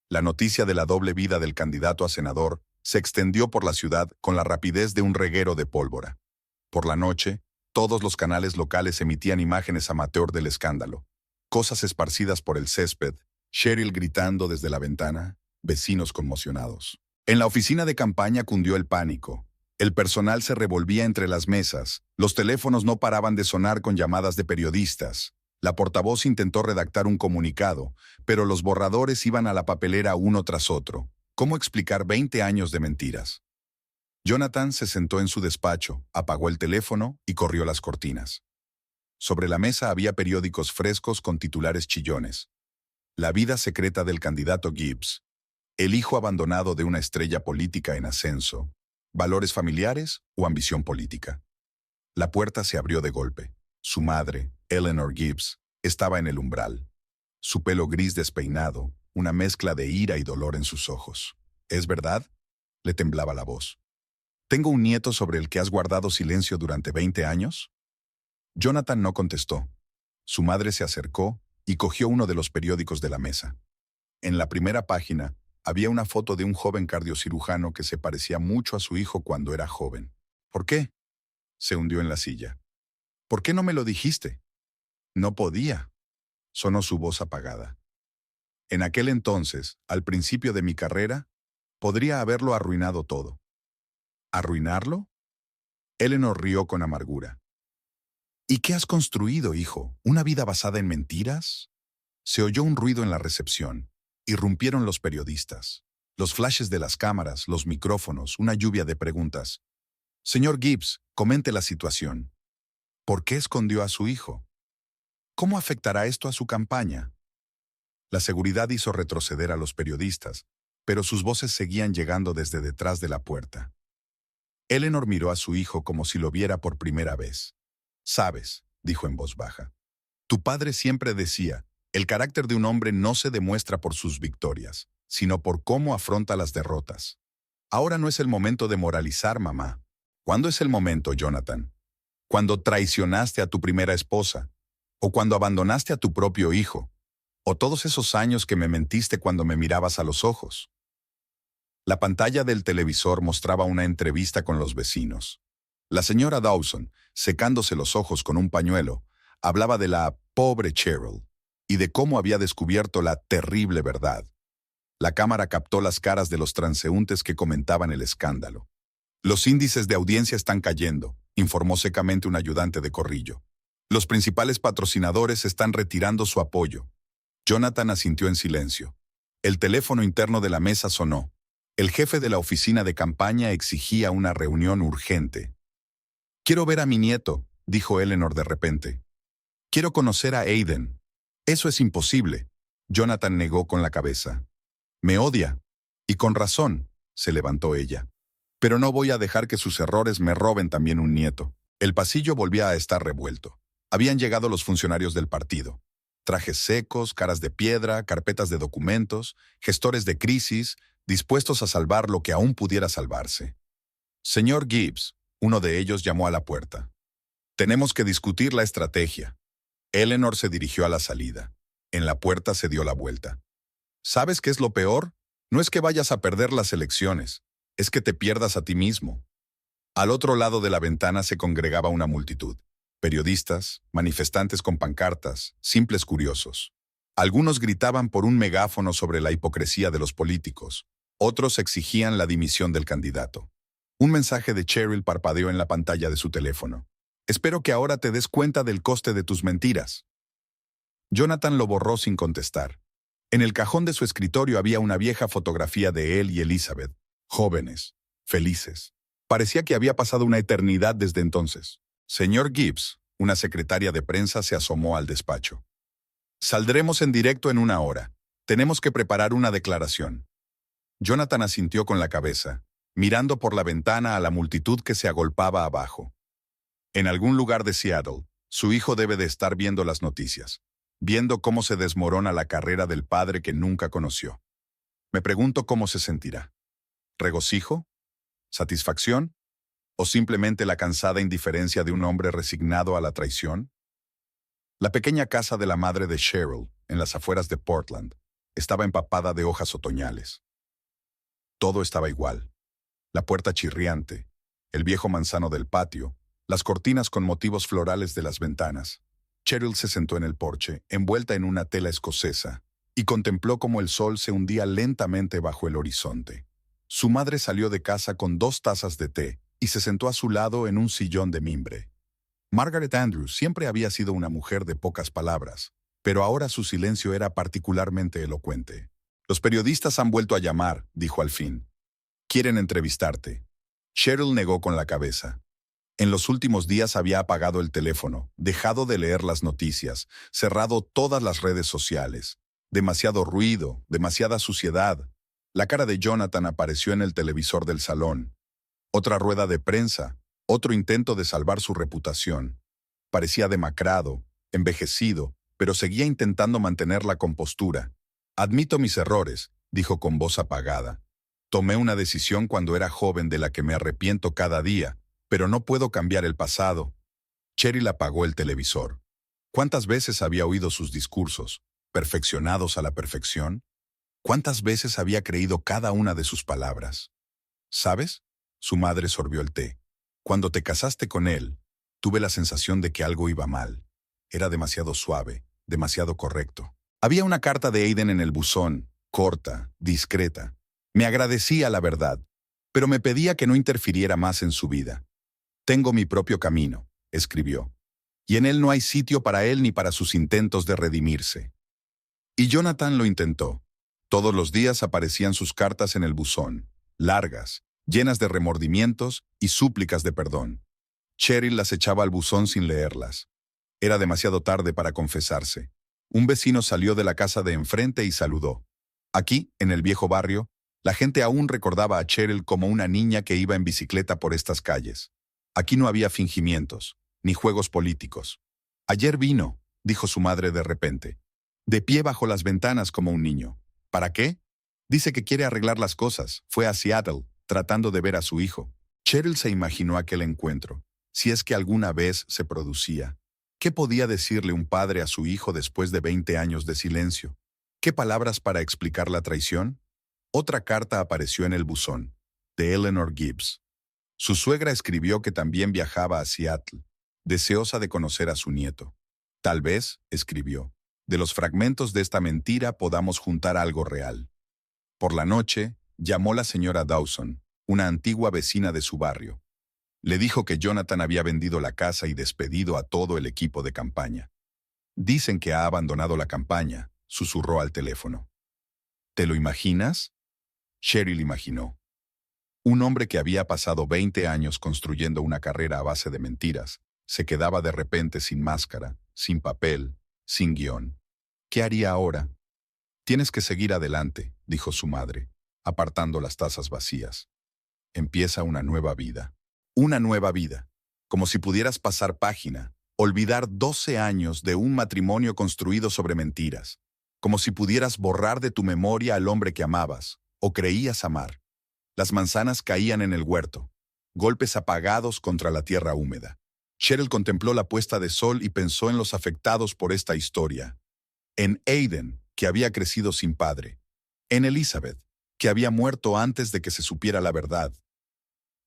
La noticia de la doble vida del candidato a senador se extendió por la ciudad con la rapidez de un reguero de pólvora. Por la noche, todos los canales locales emitían imágenes amateur del escándalo. Cosas esparcidas por el césped, Cheryl gritando desde la ventana, vecinos conmocionados. En la oficina de campaña cundió el pánico. El personal se revolvía entre las mesas, los teléfonos no paraban de sonar con llamadas de periodistas. La portavoz intentó redactar un comunicado, pero los borradores iban a la papelera uno tras otro. ¿Cómo explicar 20 años de mentiras? Jonathan se sentó en su despacho, apagó el teléfono y corrió las cortinas. Sobre la mesa había periódicos frescos con titulares chillones. La vida secreta del candidato Gibbs. El hijo abandonado de una estrella política en ascenso. ¿Valores familiares o ambición política? La puerta se abrió de golpe. Su madre, Eleanor Gibbs, estaba en el umbral. Su pelo gris despeinado, una mezcla de ira y dolor en sus ojos. ¿Es verdad?, le temblaba la voz. ¿Tengo un nieto sobre el que has guardado silencio durante 20 años? Jonathan no contestó. Su madre se acercó y cogió uno de los periódicos de la mesa. En la primera página había una foto de un joven cardiocirujano que se parecía mucho a su hijo cuando era joven. ¿Por qué? Se hundió en la silla. ¿Por qué no me lo dijiste? No podía. Sonó su voz apagada. En aquel entonces, al principio de mi carrera, podría haberlo arruinado todo. ¿Arruinarlo? Eleanor rió con amargura. ¿Y qué has construido, hijo? ¿Una vida basada en mentiras? Se oyó un ruido en la recepción. Irrumpieron los periodistas. Los flashes de las cámaras, los micrófonos, una lluvia de preguntas. Señor Gibbs, comente la situación. ¿Por qué escondió a su hijo? ¿Cómo afectará esto a su campaña? La seguridad hizo retroceder a los periodistas, pero sus voces seguían llegando desde detrás de la puerta. Eleanor miró a su hijo como si lo viera por primera vez. «Sabes», dijo en voz baja, «tu padre siempre decía, el carácter de un hombre no se demuestra por sus victorias, sino por cómo afronta las derrotas. Ahora no es el momento de moralizar, mamá. ¿Cuándo es el momento, Jonathan? ¿Cuando traicionaste a tu primera esposa? ¿O cuando abandonaste a tu propio hijo? ¿O todos esos años que me mentiste cuando me mirabas a los ojos? La pantalla del televisor mostraba una entrevista con los vecinos. La señora Dawson, secándose los ojos con un pañuelo, hablaba de la pobre Cheryl y de cómo había descubierto la terrible verdad. La cámara captó las caras de los transeúntes que comentaban el escándalo. Los índices de audiencia están cayendo, informó secamente un ayudante de corrillo. Los principales patrocinadores están retirando su apoyo. Jonathan asintió en silencio. El teléfono interno de la mesa sonó. El jefe de la oficina de campaña exigía una reunión urgente. «Quiero ver a mi nieto», dijo Eleanor de repente. «Quiero conocer a Aiden». «Eso es imposible», Jonathan negó con la cabeza. «Me odia». «Y con razón», se levantó ella. «Pero no voy a dejar que sus errores me roben también un nieto». El pasillo volvía a estar revuelto. Habían llegado los funcionarios del partido. Trajes secos, caras de piedra, carpetas de documentos, gestores de crisis, dispuestos a salvar lo que aún pudiera salvarse. «Señor Gibbs», uno de ellos llamó a la puerta. «Tenemos que discutir la estrategia». Eleanor se dirigió a la salida. En la puerta se dio la vuelta. «¿Sabes qué es lo peor? No es que vayas a perder las elecciones, es que te pierdas a ti mismo». Al otro lado de la ventana se congregaba una multitud. Periodistas, manifestantes con pancartas, simples curiosos. Algunos gritaban por un megáfono sobre la hipocresía de los políticos. Otros exigían la dimisión del candidato. Un mensaje de Cheryl parpadeó en la pantalla de su teléfono. «Espero que ahora te des cuenta del coste de tus mentiras». Jonathan lo borró sin contestar. En el cajón de su escritorio había una vieja fotografía de él y Elizabeth, jóvenes, felices. Parecía que había pasado una eternidad desde entonces. «Señor Gibbs», una secretaria de prensa se asomó al despacho. «Saldremos en directo en 1 hora. Tenemos que preparar una declaración». Jonathan asintió con la cabeza, mirando por la ventana a la multitud que se agolpaba abajo. En algún lugar de Seattle, su hijo debe de estar viendo las noticias, viendo cómo se desmorona la carrera del padre que nunca conoció. Me pregunto cómo se sentirá. ¿Regocijo? ¿Satisfacción? ¿O simplemente la cansada indiferencia de un hombre resignado a la traición? La pequeña casa de la madre de Cheryl, en las afueras de Portland, estaba empapada de hojas otoñales. Todo estaba igual. La puerta chirriante, el viejo manzano del patio, las cortinas con motivos florales de las ventanas. Cheryl se sentó en el porche, envuelta en una tela escocesa, y contempló cómo el sol se hundía lentamente bajo el horizonte. Su madre salió de casa con 2 tazas de té y se sentó a su lado en un sillón de mimbre. Margaret Andrews siempre había sido una mujer de pocas palabras, pero ahora su silencio era particularmente elocuente. «Los periodistas han vuelto a llamar», dijo al fin. «Quieren entrevistarte». Cheryl negó con la cabeza. En los últimos días había apagado el teléfono, dejado de leer las noticias, cerrado todas las redes sociales. Demasiado ruido, demasiada suciedad. La cara de Jonathan apareció en el televisor del salón. Otra rueda de prensa, otro intento de salvar su reputación. Parecía demacrado, envejecido, pero seguía intentando mantener la compostura. «Admito mis errores», dijo con voz apagada. «Tomé una decisión cuando era joven de la que me arrepiento cada día, pero no puedo cambiar el pasado». Cheryl apagó el televisor. ¿Cuántas veces había oído sus discursos, perfeccionados a la perfección? ¿Cuántas veces había creído cada una de sus palabras? ¿Sabes? Su madre sorbió el té. «Cuando te casaste con él, tuve la sensación de que algo iba mal. Era demasiado suave, demasiado correcto. Había una carta de Aiden en el buzón, corta, discreta. Me agradecía la verdad, pero me pedía que no interfiriera más en su vida. Tengo mi propio camino», escribió, «y en él no hay sitio para él ni para sus intentos de redimirse». Y Jonathan lo intentó. Todos los días aparecían sus cartas en el buzón, largas, llenas de remordimientos y súplicas de perdón. Cheryl las echaba al buzón sin leerlas. Era demasiado tarde para confesarse. Un vecino salió de la casa de enfrente y saludó. Aquí, en el viejo barrio, la gente aún recordaba a Cheryl como una niña que iba en bicicleta por estas calles. Aquí no había fingimientos, ni juegos políticos. «Ayer vino», dijo su madre de repente, de pie bajo las ventanas como un niño. «¿Para qué? Dice que quiere arreglar las cosas. Fue a Seattle, tratando de ver a su hijo. Cheryl se imaginó aquel encuentro, si es que alguna vez se producía. ¿Qué podía decirle un padre a su hijo después de 20 años de silencio? ¿Qué palabras para explicar la traición? Otra carta apareció en el buzón, de Eleanor Gibbs. Su suegra escribió que también viajaba a Seattle, deseosa de conocer a su nieto. Tal vez, escribió, de los fragmentos de esta mentira podamos juntar algo real. Por la noche, llamó la señora Dawson, una antigua vecina de su barrio. Le dijo que Jonathan había vendido la casa y despedido a todo el equipo de campaña. Dicen que ha abandonado la campaña, susurró al teléfono. ¿Te lo imaginas? Cheryl imaginó. Un hombre que había pasado 20 años construyendo una carrera a base de mentiras, se quedaba de repente sin máscara, sin papel, sin guión. ¿Qué haría ahora? Tienes que seguir adelante, dijo su madre, apartando las tazas vacías. Empieza una nueva vida. Una nueva vida. Como si pudieras pasar página, olvidar 12 años de un matrimonio construido sobre mentiras. Como si pudieras borrar de tu memoria al hombre que amabas, o creías amar. Las manzanas caían en el huerto, golpes apagados contra la tierra húmeda. Cheryl contempló la puesta de sol y pensó en los afectados por esta historia. En Aiden, que había crecido sin padre. En Elizabeth, que había muerto antes de que se supiera la verdad.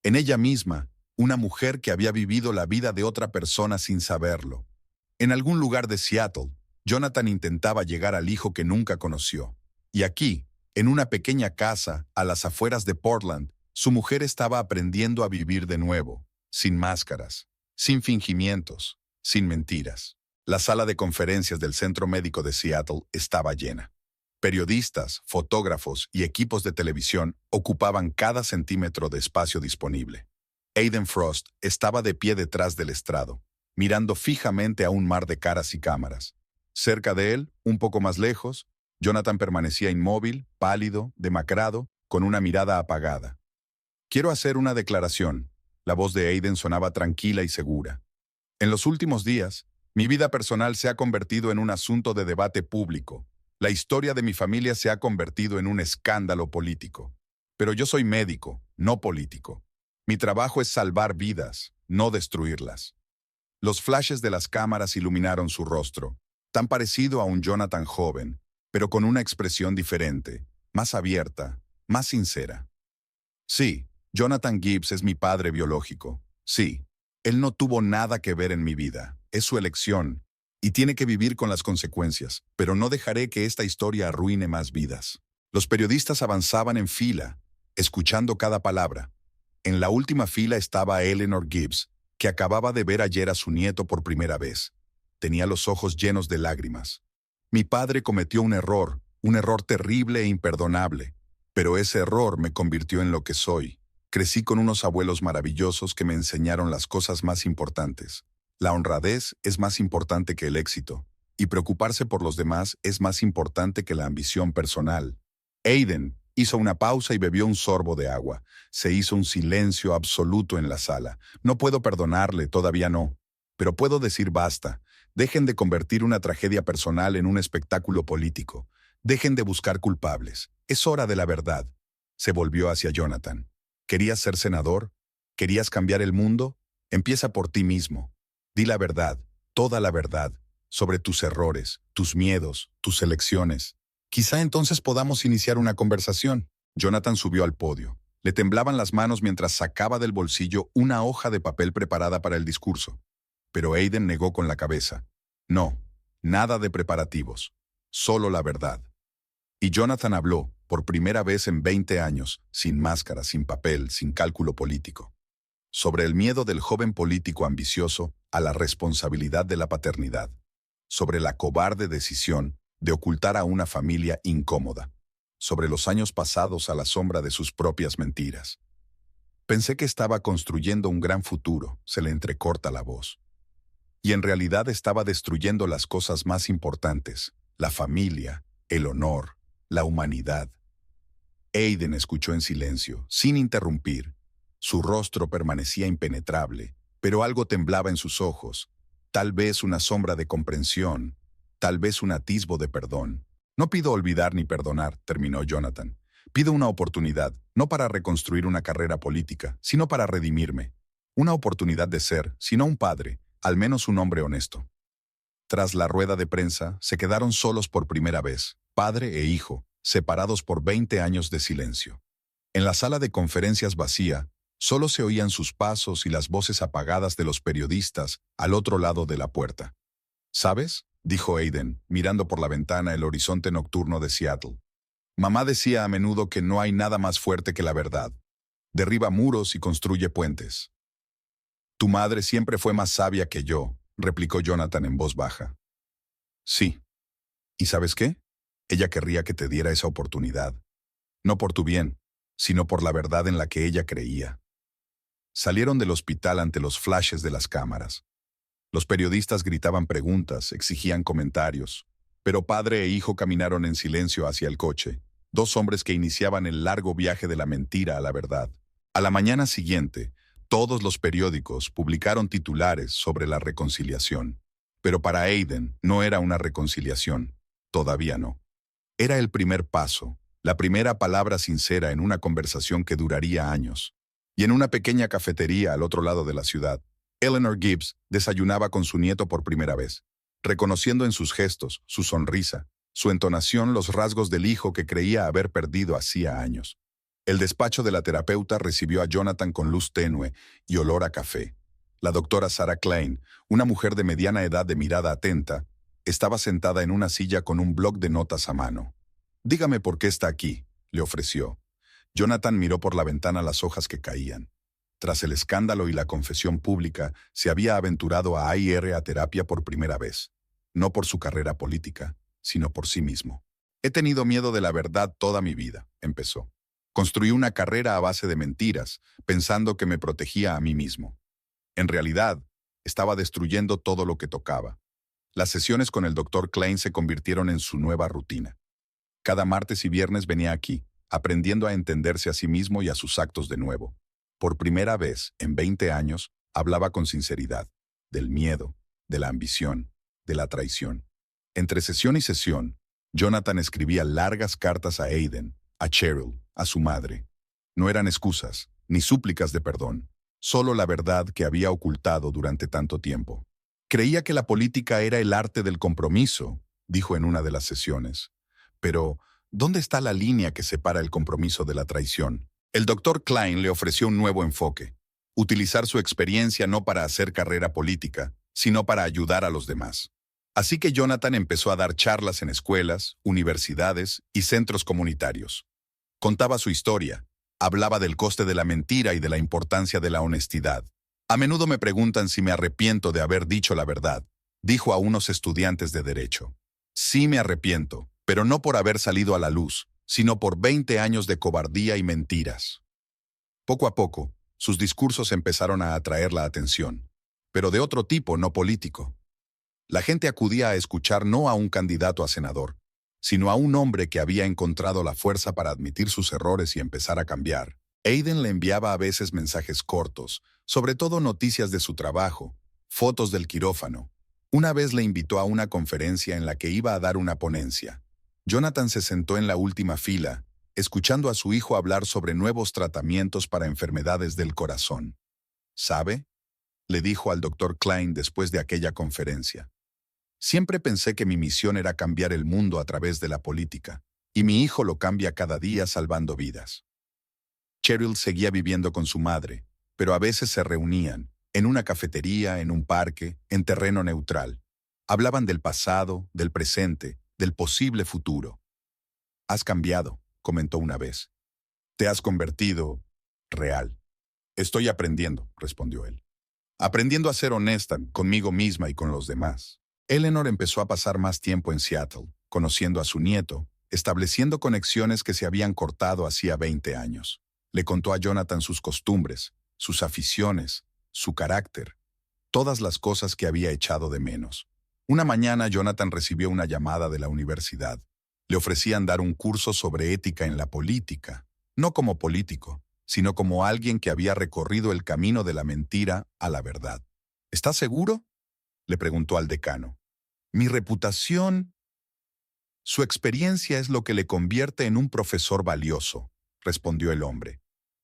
En ella misma, una mujer que había vivido la vida de otra persona sin saberlo. En algún lugar de Seattle, Jonathan intentaba llegar al hijo que nunca conoció. Y aquí, en una pequeña casa, a las afueras de Portland, su mujer estaba aprendiendo a vivir de nuevo, sin máscaras, sin fingimientos, sin mentiras. La sala de conferencias del Centro Médico de Seattle estaba llena. Periodistas, fotógrafos y equipos de televisión ocupaban cada centímetro de espacio disponible. Aiden Frost estaba de pie detrás del estrado, mirando fijamente a un mar de caras y cámaras. Cerca de él, un poco más lejos, Jonathan permanecía inmóvil, pálido, demacrado, con una mirada apagada. Quiero hacer una declaración. La voz de Aiden sonaba tranquila y segura. En los últimos días, mi vida personal se ha convertido en un asunto de debate público. La historia de mi familia se ha convertido en un escándalo político. Pero yo soy médico, no político. Mi trabajo es salvar vidas, no destruirlas. Los flashes de las cámaras iluminaron su rostro, tan parecido a un Jonathan joven, pero con una expresión diferente, más abierta, más sincera. Sí, Jonathan Gibbs es mi padre biológico. Sí, él no tuvo nada que ver en mi vida. Es su elección, y tiene que vivir con las consecuencias, pero no dejaré que esta historia arruine más vidas. Los periodistas avanzaban en fila, escuchando cada palabra. En la última fila estaba Eleanor Gibbs, que acababa de ver ayer a su nieto por primera vez. Tenía los ojos llenos de lágrimas. Mi padre cometió un error terrible e imperdonable, pero ese error me convirtió en lo que soy. Crecí con unos abuelos maravillosos que me enseñaron las cosas más importantes. La honradez es más importante que el éxito, y preocuparse por los demás es más importante que la ambición personal. Aiden hizo una pausa y bebió un sorbo de agua. Se hizo un silencio absoluto en la sala. No puedo perdonarle, todavía no. Pero puedo decir basta. Dejen de convertir una tragedia personal en un espectáculo político. Dejen de buscar culpables. Es hora de la verdad. Se volvió hacia Jonathan. ¿Querías ser senador? ¿Querías cambiar el mundo? Empieza por ti mismo. Di la verdad, toda la verdad, sobre tus errores, tus miedos, tus elecciones. Quizá entonces podamos iniciar una conversación. Jonathan subió al podio. Le temblaban las manos mientras sacaba del bolsillo una hoja de papel preparada para el discurso. Pero Aiden negó con la cabeza. No, nada de preparativos, solo la verdad. Y Jonathan habló, por primera vez en 20 años, sin máscara, sin papel, sin cálculo político. Sobre el miedo del joven político ambicioso a la responsabilidad de la paternidad. Sobre la cobarde decisión de ocultar a una familia incómoda. Sobre los años pasados a la sombra de sus propias mentiras. Pensé que estaba construyendo un gran futuro, se le entrecorta la voz. Y en realidad estaba destruyendo las cosas más importantes, la familia, el honor, la humanidad. Aiden escuchó en silencio, sin interrumpir. Su rostro permanecía impenetrable, pero algo temblaba en sus ojos, tal vez una sombra de comprensión, tal vez un atisbo de perdón. No pido olvidar ni perdonar, terminó Jonathan, Pido una oportunidad, no para reconstruir una carrera política, sino para redimirme. Una oportunidad de ser, si no un padre, al menos un hombre honesto. Tras la rueda de prensa, se quedaron solos por primera vez, padre e hijo, separados por 20 años de silencio. En la sala de conferencias vacía, solo se oían sus pasos y las voces apagadas de los periodistas al otro lado de la puerta. ¿Sabes?, dijo Aiden, mirando por la ventana el horizonte nocturno de Seattle. Mamá decía a menudo que no hay nada más fuerte que la verdad. Derriba muros y construye puentes. Tu madre siempre fue más sabia que yo, replicó Jonathan en voz baja. Sí. ¿Y sabes qué? Ella querría que te diera esa oportunidad. No por tu bien, sino por la verdad en la que ella creía. Salieron del hospital ante los flashes de las cámaras. Los periodistas gritaban preguntas, exigían comentarios, pero padre e hijo caminaron en silencio hacia el coche, dos hombres que iniciaban el largo viaje de la mentira a la verdad. A la mañana siguiente, todos los periódicos publicaron titulares sobre la reconciliación. Pero para Aiden no era una reconciliación, todavía no. Era el primer paso, la primera palabra sincera en una conversación que duraría años. Y en una pequeña cafetería al otro lado de la ciudad, Eleanor Gibbs desayunaba con su nieto por primera vez, reconociendo en sus gestos, su sonrisa, su entonación los rasgos del hijo que creía haber perdido hacía años. El despacho de la terapeuta recibió a Jonathan con luz tenue y olor a café. La doctora Sarah Klein, una mujer de mediana edad de mirada atenta, estaba sentada en una silla con un bloc de notas a mano. «Dígame por qué está aquí», le ofreció. Jonathan miró por la ventana las hojas que caían. Tras el escándalo y la confesión pública, se había aventurado a ir a terapia por primera vez. No por su carrera política, sino por sí mismo. «He tenido miedo de la verdad toda mi vida», empezó. «Construí una carrera a base de mentiras, pensando que me protegía a mí mismo. En realidad, estaba destruyendo todo lo que tocaba». Las sesiones con el Dr. Klein se convirtieron en su nueva rutina. Cada martes y viernes venía aquí, aprendiendo a entenderse a sí mismo y a sus actos de nuevo. Por primera vez, en 20 años, hablaba con sinceridad, del miedo, de la ambición, de la traición. Entre sesión y sesión, Jonathan escribía largas cartas a Aiden, a Cheryl, a su madre. No eran excusas, ni súplicas de perdón, solo la verdad que había ocultado durante tanto tiempo. Creía que la política era el arte del compromiso, dijo en una de las sesiones. Pero, ¿dónde está la línea que separa el compromiso de la traición? El Dr. Klein le ofreció un nuevo enfoque, utilizar su experiencia no para hacer carrera política, sino para ayudar a los demás. Así que Jonathan empezó a dar charlas en escuelas, universidades y centros comunitarios. Contaba su historia, hablaba del coste de la mentira y de la importancia de la honestidad. «A menudo me preguntan si me arrepiento de haber dicho la verdad», dijo a unos estudiantes de Derecho. «Sí me arrepiento, pero no por haber salido a la luz, sino por 20 años de cobardía y mentiras». Poco a poco, sus discursos empezaron a atraer la atención, pero de otro tipo, no político. La gente acudía a escuchar no a un candidato a senador, sino a un hombre que había encontrado la fuerza para admitir sus errores y empezar a cambiar. Aiden le enviaba a veces mensajes cortos, sobre todo noticias de su trabajo, fotos del quirófano. Una vez le invitó a una conferencia en la que iba a dar una ponencia. Jonathan se sentó en la última fila, escuchando a su hijo hablar sobre nuevos tratamientos para enfermedades del corazón. «¿Sabe?», le dijo al Dr. Klein después de aquella conferencia. «Siempre pensé que mi misión era cambiar el mundo a través de la política, y mi hijo lo cambia cada día salvando vidas». Cheryl seguía viviendo con su madre, pero a veces se reunían, en una cafetería, en un parque, en terreno neutral. Hablaban del pasado, del presente, del posible futuro. «Has cambiado», comentó una vez. «Te has convertido real». «Estoy aprendiendo», respondió él. «Aprendiendo a ser honesta conmigo misma y con los demás». Eleanor empezó a pasar más tiempo en Seattle, conociendo a su nieto, estableciendo conexiones que se habían cortado hacía 20 años. Le contó a Jonathan sus costumbres, sus aficiones, su carácter, todas las cosas que había echado de menos. Una mañana Jonathan recibió una llamada de la universidad. Le ofrecían dar un curso sobre ética en la política, no como político, sino como alguien que había recorrido el camino de la mentira a la verdad. «¿Estás seguro?», le preguntó al decano. «Mi reputación...» Su experiencia es lo que le convierte en un profesor valioso, respondió el hombre.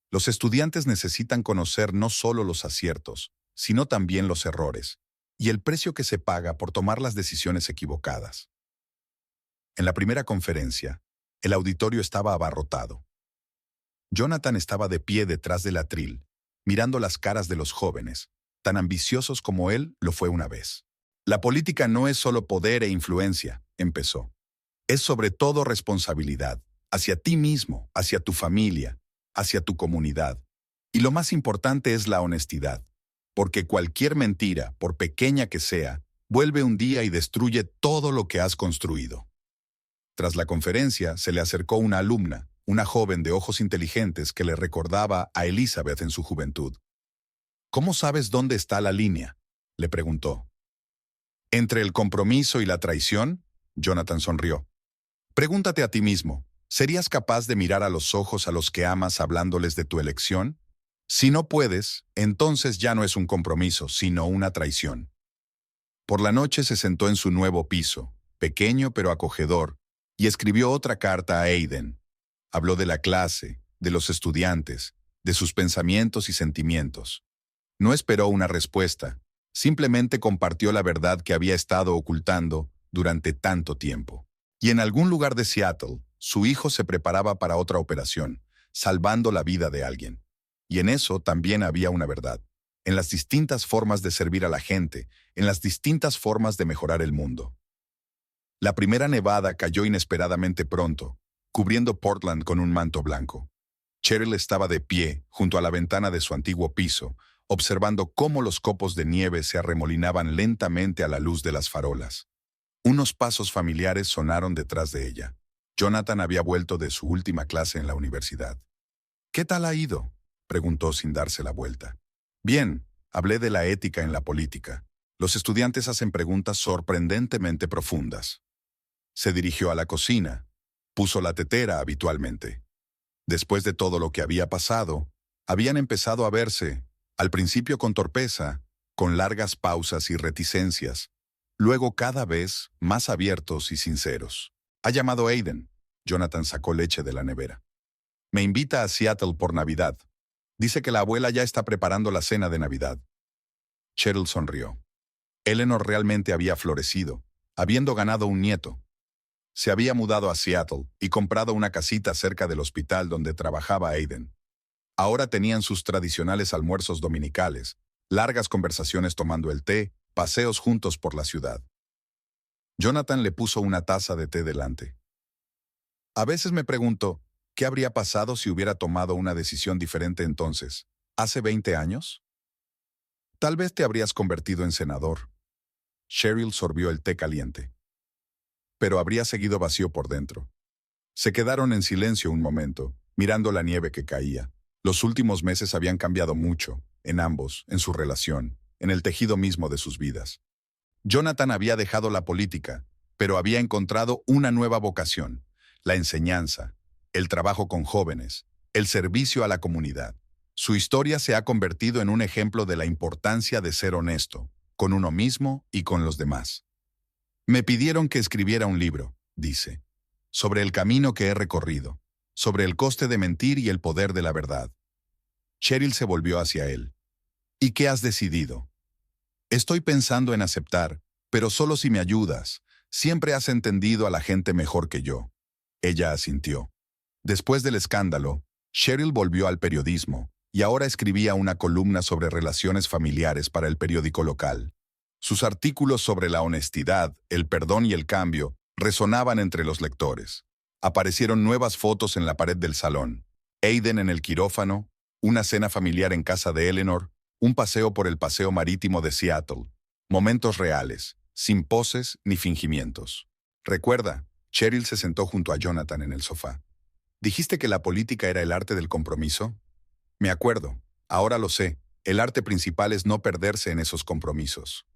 Los estudiantes necesitan conocer no solo los aciertos, sino también los errores, y el precio que se paga por tomar las decisiones equivocadas. En la primera conferencia, el auditorio estaba abarrotado. Jonathan estaba de pie detrás del atril, mirando las caras de los jóvenes, tan ambiciosos como él lo fue una vez. La política no es solo poder e influencia, empezó. Es sobre todo responsabilidad, hacia ti mismo, hacia tu familia, hacia tu comunidad. Y lo más importante es la honestidad, porque cualquier mentira, por pequeña que sea, vuelve un día y destruye todo lo que has construido. Tras la conferencia, se le acercó una alumna, una joven de ojos inteligentes que le recordaba a Elizabeth en su juventud. ¿Cómo sabes dónde está la línea?, le preguntó. ¿Entre el compromiso y la traición? Jonathan sonrió. Pregúntate a ti mismo, ¿serías capaz de mirar a los ojos a los que amas hablándoles de tu elección? Si no puedes, entonces ya no es un compromiso, sino una traición. Por la noche se sentó en su nuevo piso, pequeño pero acogedor, y escribió otra carta a Aiden. Habló de la clase, de los estudiantes, de sus pensamientos y sentimientos. No esperó una respuesta, simplemente compartió la verdad que había estado ocultando durante tanto tiempo. Y en algún lugar de Seattle, su hijo se preparaba para otra operación, salvando la vida de alguien. Y en eso también había una verdad, en las distintas formas de servir a la gente, en las distintas formas de mejorar el mundo. La primera nevada cayó inesperadamente pronto, cubriendo Portland con un manto blanco. Cheryl estaba de pie, junto a la ventana de su antiguo piso, observando cómo los copos de nieve se arremolinaban lentamente a la luz de las farolas. Unos pasos familiares sonaron detrás de ella. Jonathan había vuelto de su última clase en la universidad. ¿Qué tal ha ido?, preguntó sin darse la vuelta. Bien, hablé de la ética en la política. Los estudiantes hacen preguntas sorprendentemente profundas. Se dirigió a la cocina. Puso la tetera habitualmente. Después de todo lo que había pasado, habían empezado a verse, al principio con torpeza, con largas pausas y reticencias, luego cada vez más abiertos y sinceros. Ha llamado Aiden. Jonathan sacó leche de la nevera. Me invita a Seattle por Navidad. Dice que la abuela ya está preparando la cena de Navidad. Cheryl sonrió. Eleanor realmente había florecido, habiendo ganado un nieto. Se había mudado a Seattle y comprado una casita cerca del hospital donde trabajaba Aiden. Ahora tenían sus tradicionales almuerzos dominicales, largas conversaciones tomando el té, paseos juntos por la ciudad. Jonathan le puso una taza de té delante. A veces me pregunto, ¿qué habría pasado si hubiera tomado una decisión diferente entonces? ¿Hace 20 años? Tal vez te habrías convertido en senador. Cheryl sorbió el té caliente. Pero habría seguido vacío por dentro. Se quedaron en silencio un momento, mirando la nieve que caía. Los últimos meses habían cambiado mucho, en ambos, en su relación, en el tejido mismo de sus vidas. Jonathan había dejado la política, pero había encontrado una nueva vocación, la enseñanza, el trabajo con jóvenes, el servicio a la comunidad. Su historia se ha convertido en un ejemplo de la importancia de ser honesto, con uno mismo y con los demás. Me pidieron que escribiera un libro, dice, sobre el camino que he recorrido, sobre el coste de mentir y el poder de la verdad. Cheryl se volvió hacia él. ¿Y qué has decidido? Estoy pensando en aceptar, pero solo si me ayudas. Siempre has entendido a la gente mejor que yo. Ella asintió. Después del escándalo, Cheryl volvió al periodismo y ahora escribía una columna sobre relaciones familiares para el periódico local. Sus artículos sobre la honestidad, el perdón y el cambio resonaban entre los lectores. Aparecieron nuevas fotos en la pared del salón. Aiden en el quirófano, una cena familiar en casa de Eleanor, un paseo por el paseo marítimo de Seattle. Momentos reales, sin poses ni fingimientos. Recuerda, Cheryl se sentó junto a Jonathan en el sofá. ¿Dijiste que la política era el arte del compromiso? Me acuerdo, ahora lo sé. El arte principal es no perderse en esos compromisos.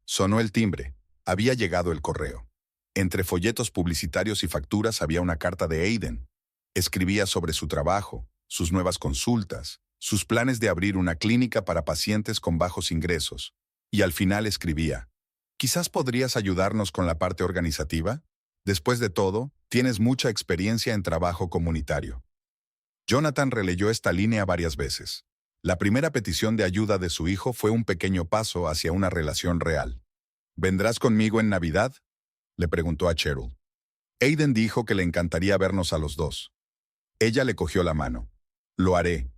Sonó el timbre. Había llegado el correo. Entre folletos publicitarios y facturas había una carta de Aiden. Escribía sobre su trabajo, sus nuevas consultas, sus planes de abrir una clínica para pacientes con bajos ingresos. Y al final escribía, ¿quizás podrías ayudarnos con la parte organizativa? Después de todo, tienes mucha experiencia en trabajo comunitario. Jonathan releyó esta línea varias veces. La primera petición de ayuda de su hijo fue un pequeño paso hacia una relación real. ¿Vendrás conmigo en Navidad?, le preguntó a Cheryl. Aiden dijo que le encantaría vernos a los dos. Ella le cogió la mano. Lo haré.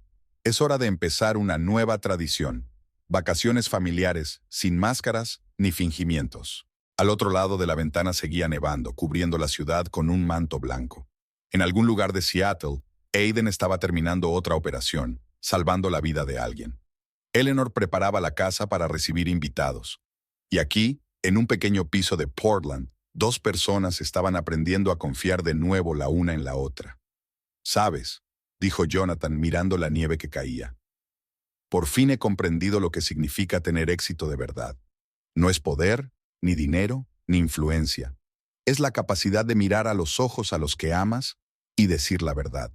Es hora de empezar una nueva tradición. Vacaciones familiares, sin máscaras ni fingimientos. Al otro lado de la ventana seguía nevando, cubriendo la ciudad con un manto blanco. En algún lugar de Seattle, Aiden estaba terminando otra operación, salvando la vida de alguien. Eleanor preparaba la casa para recibir invitados. Y aquí, en un pequeño piso de Portland, dos personas estaban aprendiendo a confiar de nuevo la una en la otra. «¿Sabes?», dijo Jonathan mirando la nieve que caía. «Por fin he comprendido lo que significa tener éxito de verdad. No es poder, ni dinero, ni influencia. Es la capacidad de mirar a los ojos a los que amas y decir la verdad».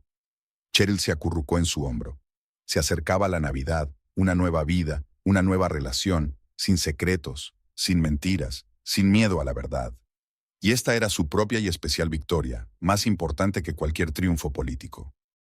Cheryl se acurrucó en su hombro. Se acercaba la Navidad, una nueva vida, una nueva relación, sin secretos, sin mentiras, sin miedo a la verdad. Y esta era su propia y especial victoria, más importante que cualquier triunfo político.